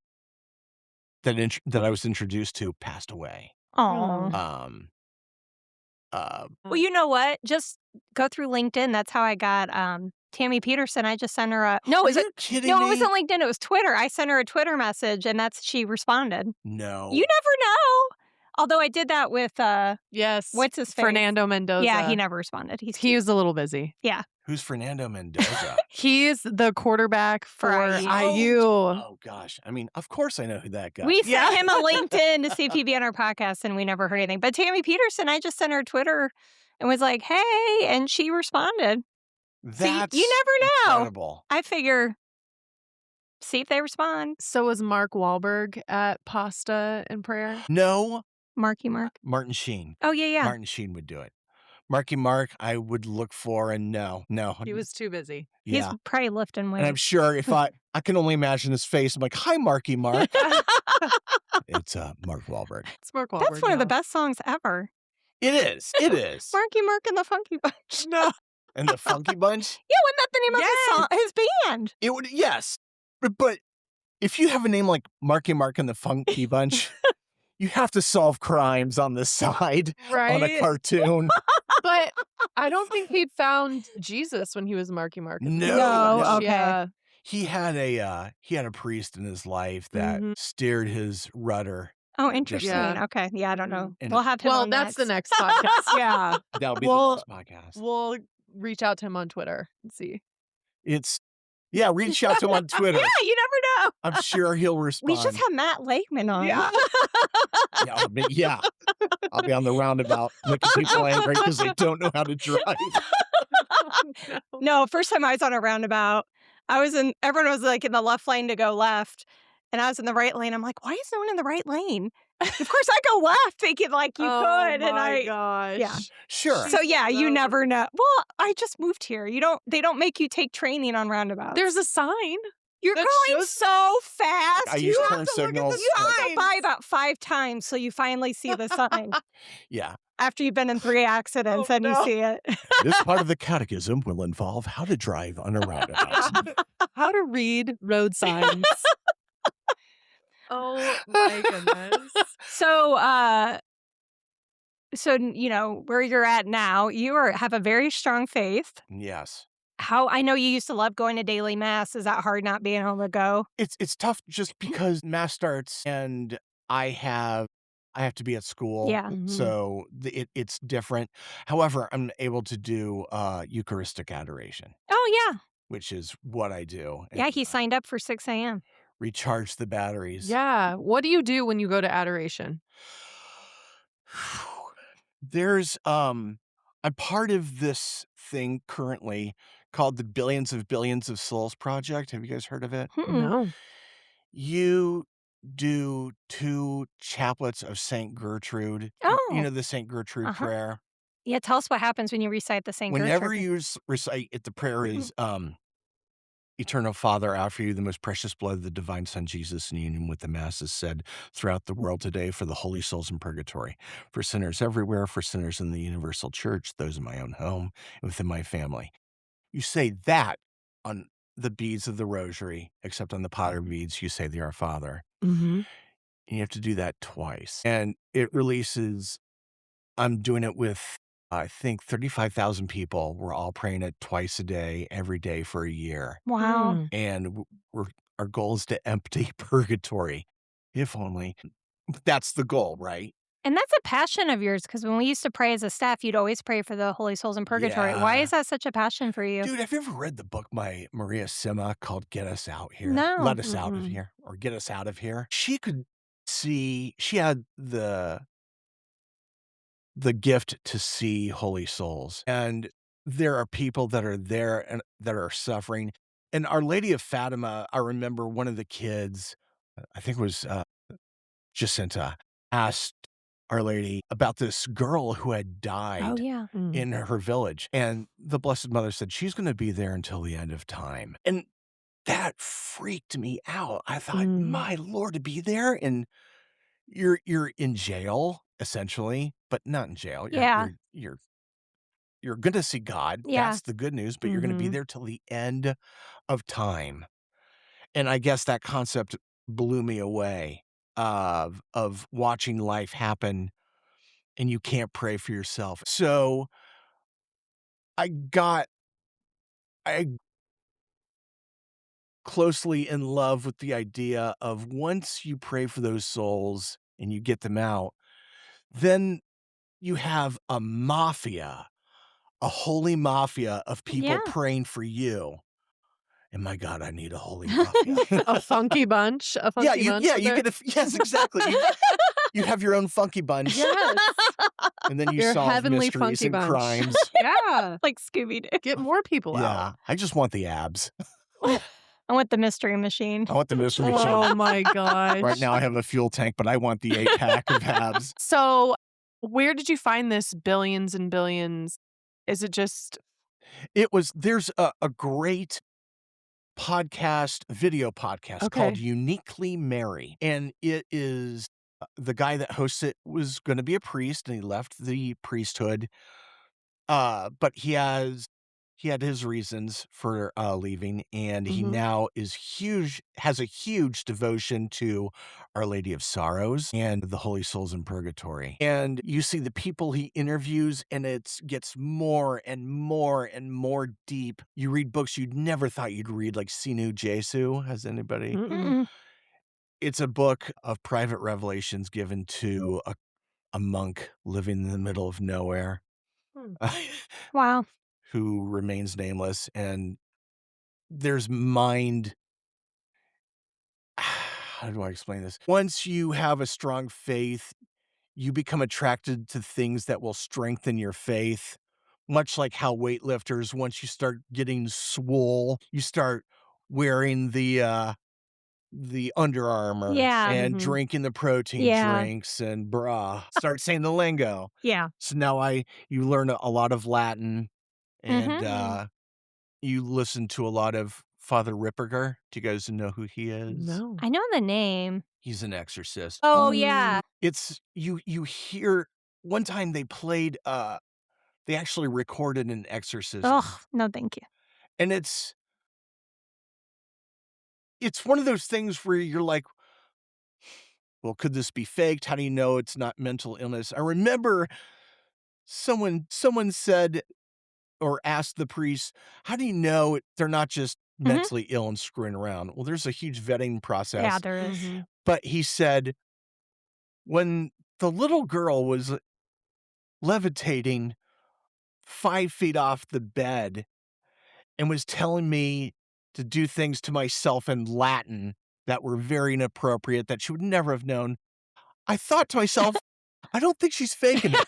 was introduced to passed away. oh. Well, you know what? Just go through LinkedIn. That's how I got Tammy Peterson. I just sent her a no. Are you kidding me? No, it wasn't LinkedIn. It was Twitter. I sent her a Twitter message, and she responded. No, you never know. Although I did that with yes, what's his face? Fernando Mendoza. Yeah, he never responded. He was a little busy. Yeah. Who's Fernando Mendoza? He's the quarterback for IU. Oh gosh, I mean, of course I know who that guy. We sent him a LinkedIn to see if he'd be on our podcast, and we never heard anything. But Tammy Peterson, I just sent her a Twitter and was like, "Hey," and she responded. That's you never know. Incredible. I figure, see if they respond. So was Mark Wahlberg at Pasta and Prayer? No. Marky Mark? Martin Sheen. Oh, yeah. Martin Sheen would do it. Marky Mark, I would look for, and no. He was too busy. Yeah. He's probably lifting weights. And I'm sure if I can only imagine his face. I'm like, hi, Marky Mark. It's Mark Wahlberg. It's Mark Wahlberg. That's one of the best songs ever. It is. It is. Marky Mark and the Funky Bunch. No. And the Funky Bunch? Yeah, wasn't that the name of his band? It would, yes. But if you have a name like Marky Mark and the Funky Bunch, you have to solve crimes on the side on a cartoon. But I don't think he'd found Jesus when he was Marky Mark. No. Okay. Yeah. He had a priest in his life that steered his rudder. Oh, interesting. Yeah. Okay. Yeah, I don't know. And we'll have him on that's next. the next podcast. Yeah. That'll be the next podcast. We'll reach out to him on Twitter and see. Reach out to him on Twitter. Yeah, you never know. I'm sure he'll respond. We just have Mat Lageman on. Yeah. I'll be on the roundabout making people angry because they don't know how to drive. No, first time I was on a roundabout, everyone was like in the left lane to go left. And I was in the right lane. I'm like, why is no one in the right lane? Of course, I go left thinking like you could. Oh my gosh. Yeah. Sure. So yeah, you never know. Well, I just moved here. They don't make you take training on roundabouts. There's a sign. You're going so fast. I use turn signals. You have to buy about 5 times so you finally see the sign. Yeah. After you've been in 3 accidents and you see it. This part of the catechism will involve how to drive on a roundabout. How to read road signs. Oh my goodness. So, where you're at now, you have a very strong faith. Yes. I know you used to love going to daily mass. Is that hard not being able to go? It's tough just because mass starts and I have to be at school. Yeah. Mm-hmm. So it's different. However, I'm able to do Eucharistic adoration. Oh, yeah. Which is what I do. Yeah, he signed up for 6 a.m. Recharge the batteries. Yeah. What do you do when you go to adoration? There's I'm part of this thing currently called the Billions of Souls Project. Have you guys heard of it? No. You do 2 chaplets of St. Gertrude. Oh. You know the St. Gertrude prayer? Yeah, tell us what happens when you recite the St. Gertrude. Whenever you recite it, the prayer is, Eternal Father, I offer you the most precious blood of the divine Son Jesus in union with the Mass is said throughout the world today for the holy souls in purgatory, for sinners everywhere, for sinners in the universal church, those in my own home, and within my family. You say that on the beads of the rosary, except on the potter beads, you say the Our Father. Mm-hmm. And you have to do that twice. And it releases, I'm doing it with, I think 35,000 people. We're all praying it twice a day, every day for a year. Wow. And our goal is to empty purgatory, if only. That's the goal, right? And that's a passion of yours, because when we used to pray as a staff, you'd always pray for the holy souls in purgatory. Yeah. Why is that such a passion for you? Dude, have you ever read the book by Maria Sima called Get Us Out Here? No. Let Us Out of Here, or Get Us Out of Here. She could see, she had the gift to see holy souls. And there are people that are there and that are suffering. And Our Lady of Fatima, I remember one of the kids, I think it was Jacinta, asked Our Lady about this girl who had Oh, died yeah. in her village. And the Blessed Mother said, she's going to be there until the end of time. And that freaked me out. I thought, my Lord, to be there, and you're in jail essentially, but not in jail. Yeah. You're going to see God. Yeah. That's the good news, but you're going to be there till the end of time. And I guess that concept blew me away of watching life happen, and you can't pray for yourself. So I closely in love with the idea of once you pray for those souls and you get them out, then you have a mafia, a holy mafia of people Yeah. praying for you. And my God, I need a holy mafia. A funky bunch. A funky bunch. You get yes, exactly. You have your own funky bunch. Yes. And then you Your solve heavenly mysteries funky and bunch. crimes. Yeah. Like Scooby-Doo. Get more people out. Yeah, I just want the abs. I want the mystery machine. I want the mystery machine. Oh my gosh. Right now I have a fuel tank, but I want the 8-pack of abs. So, where did you find this billions and billions? Is it just There's a great video podcast called Uniquely Mary. And it is the guy that hosts it was going to be a priest, and he left the priesthood. But he had his reasons for leaving, and he now has a huge devotion to Our Lady of Sorrows and the Holy Souls in Purgatory. And you see the people he interviews, and it gets more and more and more deep. You read books you'd never thought you'd read, like Sinu Jesu. Has anybody? Mm-mm. It's a book of private revelations given to a monk living in the middle of nowhere. Wow. Who remains nameless, and there's how do I explain this? Once you have a strong faith, you become attracted to things that will strengthen your faith, much like how weightlifters, once you start getting swole, you start wearing the Under Armour Yeah. and drinking the protein drinks and start saying the lingo. Yeah. So now you learn a lot of Latin, and you listen to a lot of Father Ripperger. Do you guys know who he is? No. I know the name. He's an exorcist. Oh, yeah. It's you hear one time they played they actually recorded an exorcism. Oh, no, thank you. And it's one of those things where you're like, well, could this be faked? How do you know it's not mental illness? I remember someone said or asked the priest, how do you know they're not just mentally ill and screwing around? Well, there's a huge vetting process. Yeah, there is. But he said, when the little girl was levitating 5 feet off the bed and was telling me to do things to myself in Latin that were very inappropriate that she would never have known, I thought to myself, I don't think she's faking it.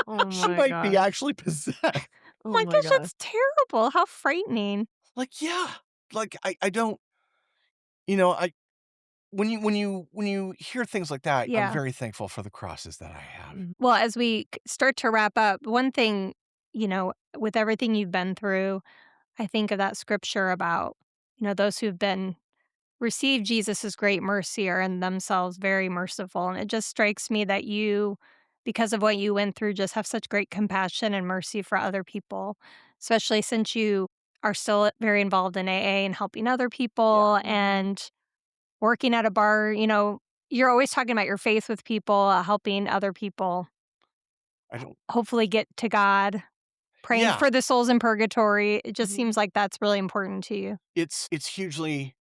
Oh She my might be gosh. actually possessed. Oh my gosh, that's terrible. How frightening. Like, yeah. Like, I don't, I when you hear things like that, Yeah. I'm very thankful for the crosses that I have. Well, as we start to wrap up, one thing, with everything you've been through, I think of that scripture about, those who've received Jesus' great mercy are in themselves very merciful. And it just strikes me that you, because of what you went through, just have such great compassion and mercy for other people, especially since you are still very involved in AA and helping other people and working at a bar. You're always talking about your faith with people, helping other people hopefully get to God, praying for the souls in purgatory. It just seems like that's really important to you. It's hugely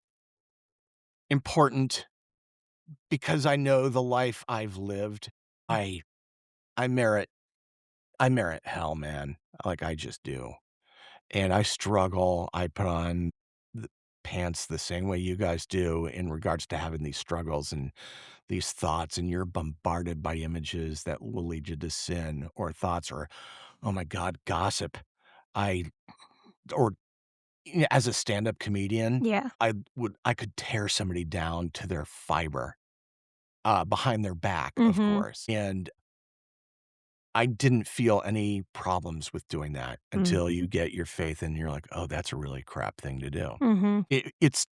important because I know the life I've lived. I merit hell, man. Like, I just do. And I struggle. I put on the pants the same way you guys do in regards to having these struggles and these thoughts, and you're bombarded by images that will lead you to sin, or thoughts, or, oh my God, gossip. Or as a stand-up comedian, Yeah. I could tear somebody down to their fiber, behind their back, of Mhm. course, and I didn't feel any problems with doing that until you get your faith and you're like, "Oh, that's a really crap thing to do." Mhm. It's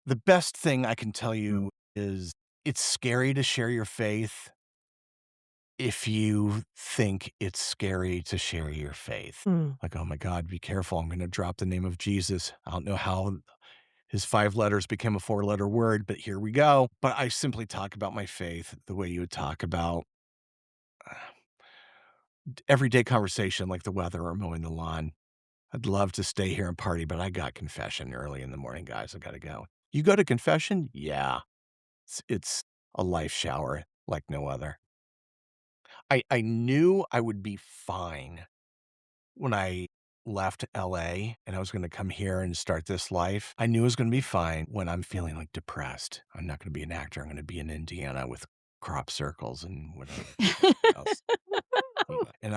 the best thing I can tell you is it's scary to share your faith if you think it's scary to share your faith. Mm. Like, "Oh my god, be careful, I'm gonna drop the name of Jesus. I don't know how his 5 letters became a 4-letter word, but here we go." But I simply talk about my faith the way you would talk about everyday conversation like the weather or mowing the lawn. I'd love to stay here and party, but I got confession early in the morning, guys. I gotta go. You go to confession? Yeah. It's a life shower like no other. I knew I would be fine when I left LA and I was gonna come here and start this life. I knew I was gonna be fine when I'm feeling, like, depressed. I'm not gonna be an actor. I'm gonna be in Indiana with crop circles and whatever else. And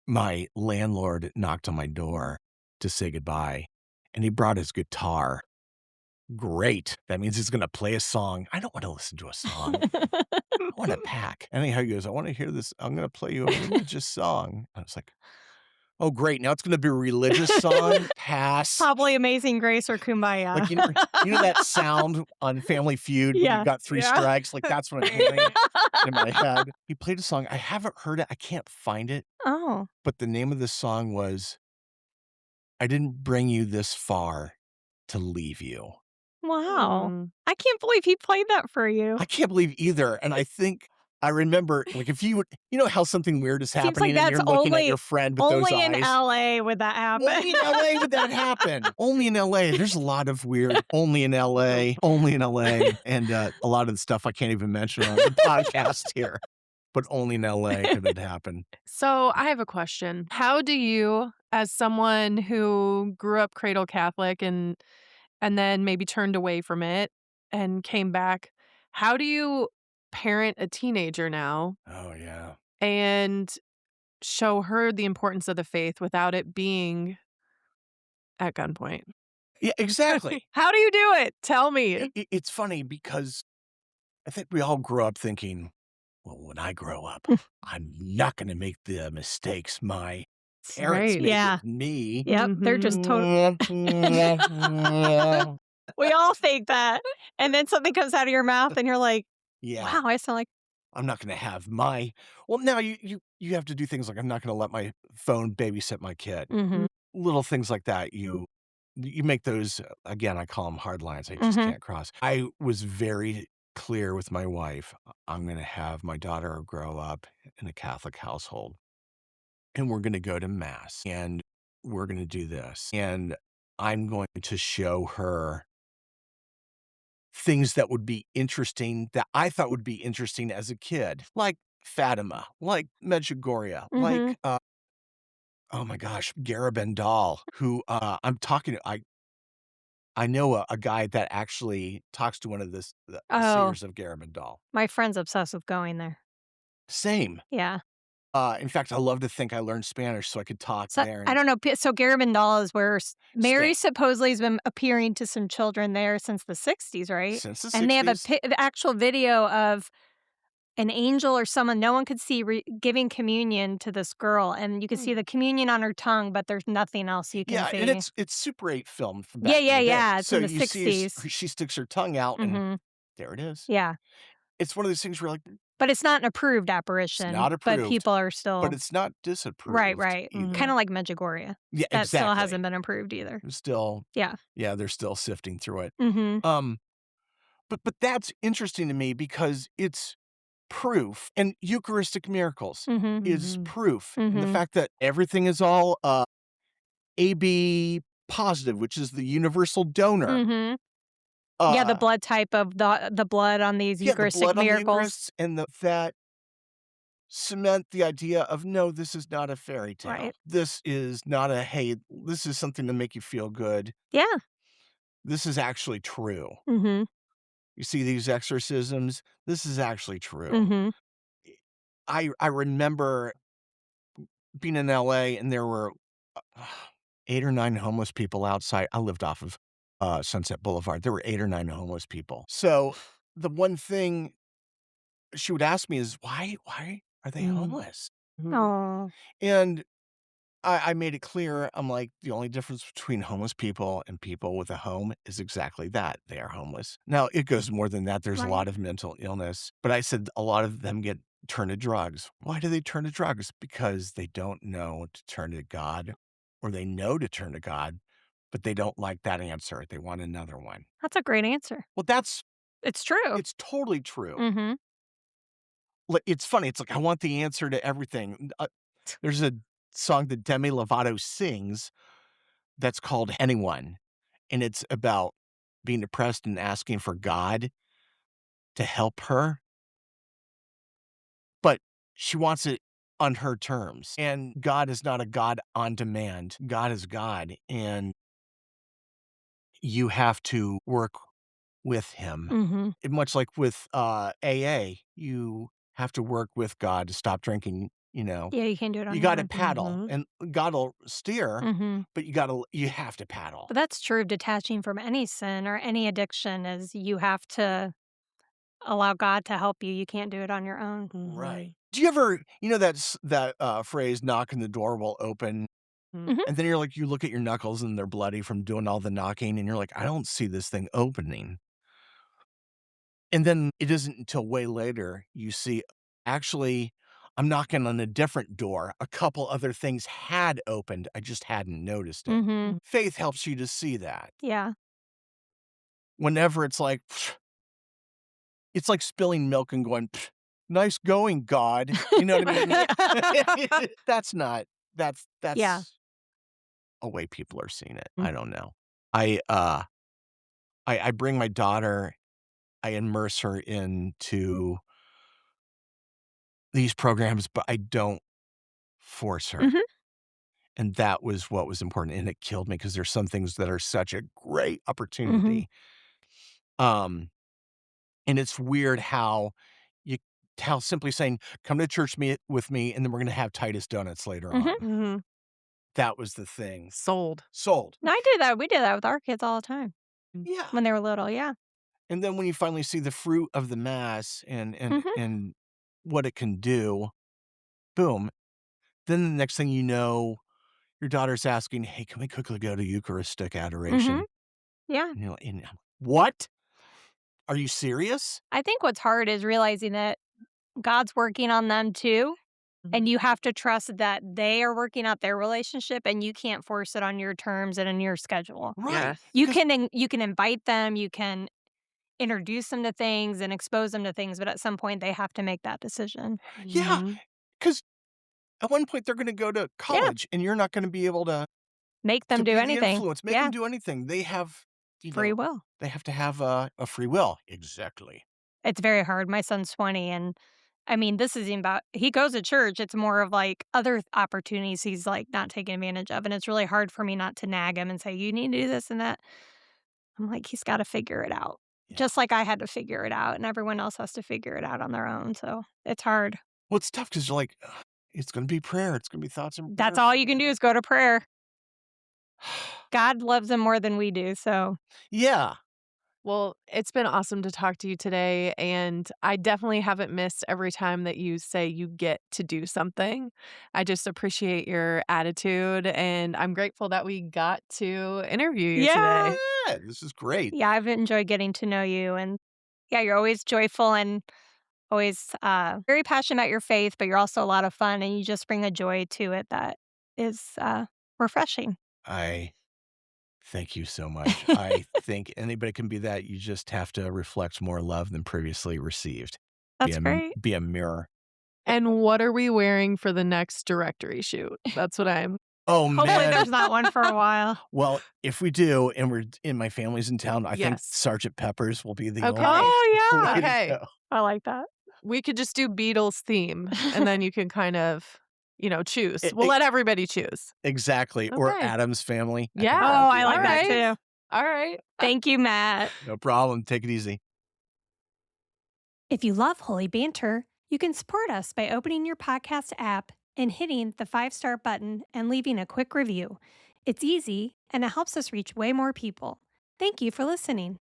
my landlord knocked on my door to say goodbye, and he brought his guitar. Great. That means he's gonna play a song. I don't wanna listen to a song. I want a pack. Anyhow, he goes, "I wanna hear this. I'm gonna play you a religious song." I was like, "Oh, great. Now it's gonna be a religious song? Pass." Probably Amazing Grace or Like, Kumbaya. you know that sound on Family Feud when you Yeah. got 3 Yeah. strikes? Like, that's what I'm hearing in my head. He played a song. I haven't heard it. I can't find it, Oh, but the name of the song was, "I didn't bring you this far to leave you." wow. Mm. I can't believe he played that for you. I can't believe either, and I think I remember, like, if you would you know how something weird is Seems like happening and that's you're looking at only your friend with those only in eyes? LA would that happen. Only in LA would that happen. Only in LA. There's a lot of weird only in LA, only in LA, and, a lot of the stuff I can't even mention on the podcast here, but only in LA could it happen. So I have a question. How do you, as someone who grew up cradle Catholic and then maybe turned away from it and came back, how do you parent a teenager now Oh, yeah. and show her the importance of the faith without it being at gunpoint? Yeah, exactly. How do you do it? Tell me. It's funny because I think we all grow up thinking, "Well, when I grow up, I'm not gonna make the mistakes my parents Right. made Yeah. with me." Yep, they're just we all think that, and then something comes out of your mouth and you're like, Yeah, "Wow, I sound like." I'm not gonna have my well, now you have to do things like I'm not gonna let my phone babysit my kid. Mhm, Little things like that, you make those, again, I call them hard lines I just mhm, can't cross. I was very clear with my wife, I'm gonna have my daughter grow up in a Catholic household, and we're gonna go to mass, and we're gonna do this, and I'm going to show her things that would be interesting that I thought would be interesting as a kid, like Fatima, like Medjugorje, mhm. like, oh my gosh, Garabandal, who, I'm talking to I know a guy that actually talks to one of the Oh, seers of Garabandal. my friend's obsessed with going there. Same. Yeah. In fact, I love to think I learned Spanish so I could talk So, there I and don't know, so Garabandal is where Mary Spain supposedly has been appearing to some children there since the '60s, right? since the And they have '60s. the actual video of an angel or someone no one could see giving communion to this girl, and you could see Mm. the communion on her tongue, but there's nothing else you can Yeah, and see. it's Super 8 film from Yeah, back in yeah, the day. yeah, it's So in the you see '60s. she sticks her tongue out and Mhm. there it is. Yeah. It's one of those things where like, But it's not an approved it's apparition, not but approved, people are but still. it's not Right, disapproved right. either. Kinda like Medjugorje. Yeah, That still exactly. hasn't been approved either. It's still Yeah. yeah, they're still sifting through it. Mhm. Um, but that's interesting to me because it's proof, and Eucharistic miracles Mhm. is Mhm. proof, and the Mhm. fact that everything is all, AB positive, which is the universal donor. Mhm. Yeah, the Uh, blood type of the blood on these yeah, the Eucharistic blood on the miracles. Eucharists and the that cement the idea of, "No, this is not a fairy tale. Right. This is not a, hey, this is something to make you feel good. Yeah. This is actually true. Mhm. You see these exorcisms? This is actually true." Mhm. I remember being in LA and there were 8 or 9 homeless people outside. I lived off of Sunset Boulevard. There were 8 or 9 homeless people. So the one thing she would ask me is, why are they homeless? Oh, And I made it clear, I'm like, the only difference between homeless people and people with a home is exactly that. They are homeless. Now, it goes more than that. There's a right. lot of mental illness, but I said a lot of them get turn to drugs. Why do they turn to drugs? Because they don't know to turn to God, or they know to turn to God, but they don't like that answer. They want another one. That's a great answer. Well, It's true. it's totally true. Mhm. It's funny. It's like, I want the answer to everything. There's a song that Demi Lovato sings that's called Anyone, and it's about being depressed and asking for God to help her, but she wants it on her terms, and God is not a God on demand. God is God, and you have to work with him. Mhm. Much like with, AA, you have to work with God to stop drinking, Yeah, you can't do it on You your gotta own. paddle, and God'll steer, Mhm. but you have to paddle. But that's true of detaching from any sin or any addiction is you have to allow God to help you. You can't do it on your own. Right. Do you ever that phrase, "Knock and the door will open," Mhm. and then you're like, you look at your knuckles and they're bloody from doing all the knocking, and you're like, "I don't see this thing opening." And then it isn't until way later you see, actually, I'm knocking on a different door. A couple other things had opened, I just hadn't noticed it. Mhm. Faith helps you to see that. Yeah. Whenever it's like, it's like spilling milk and going, "Nice going, God." You know what I mean? That's not Yeah. that's a way people are seeing it. I don't know. I, uh, I bring my daughter, I immerse her into these programs, but I don't force her, Mhm. and that was what was important, and it killed me because there's some things that are such a great Mhm. opportunity. Um, and it's weird you how simply saying, "Come to church with me, and then we're gonna have Titus donuts later Mhm. on." That was the thing. Sold. Sold. No, I did that. We did that with our kids all the time Yeah. when they were little. Yeah. And then when you finally see the fruit of the mass Mhm. and what it can do, boom, then the next thing you know, your daughter's asking, "Hey, can we quickly go to Eucharistic Mhm. adoration?" Yeah. And you're like, "What? Are you serious?" I think what's hard is realizing that God's working on them too. And you have to trust that they are working out their relationship and you can't force it on your terms and in your schedule. Right. Yes. You 'Cause can you can invite them, you can introduce them to things and expose them to things, but at some point they have to make that decision. yeah, Mhm. 'cause at one point they're gonna go to Yeah, college, and you're not gonna be able make to them do be the anything. influence, make them Yeah, do anything. They have, free will. they have to have a free will. Exactly. It's very hard. My son's 20 and I mean, this isn't about he goes to church. It's more of like other opportunities he's like not taking advantage of. And it's really hard for me not to nag him and say, you need to do this and that. I'm like, he's gotta figure it out. Yeah. Just like I had to figure it out, and everyone else has to figure it out on their own, so it's hard. Well, it's tough because 'cause you're like, "Ugh, it's gonna be prayer, it's gonna be thoughts and That's prayer." all you can do is go to prayer. God loves them more than we do, so Yeah. Well, it's been awesome to talk to you today, and I definitely haven't missed every time that you say you get to do something. I just appreciate your attitude, and I'm grateful that we got to interview you yeah. today. Yeah, this is great. Yeah, I've enjoyed getting to know you, and yeah, you're always joyful and always, very passionate about your faith, but you're also a lot of fun, and you just bring a joy to it that is, refreshing. I thank you so much. I think anybody can be that. You just have to reflect more love than previously received. That's great. Be a mirror. And what are we wearing for the next directory shoot? That's what I'm Oh, Hopefully, man. there's not one for a while. Well, if we do, and my family's in town, I think Yes. Sergeant Pepper's will be the Okay. only Oh, yeah. way to Okay. go. I like that. We could just do Beatles theme, and then you can kind of, choose. E We'll e let everybody choose. exactly, or Okay. Addams Family. I Yeah. think Oh, that would be I like that Alright. hilarious. too. Alright. Thank you, Matt. No problem. Take it easy. If you love Holy Banter, you can support us by opening your podcast app and hitting the 5-star button and leaving a quick review. It's easy, and it helps us reach way more people. Thank you for listening.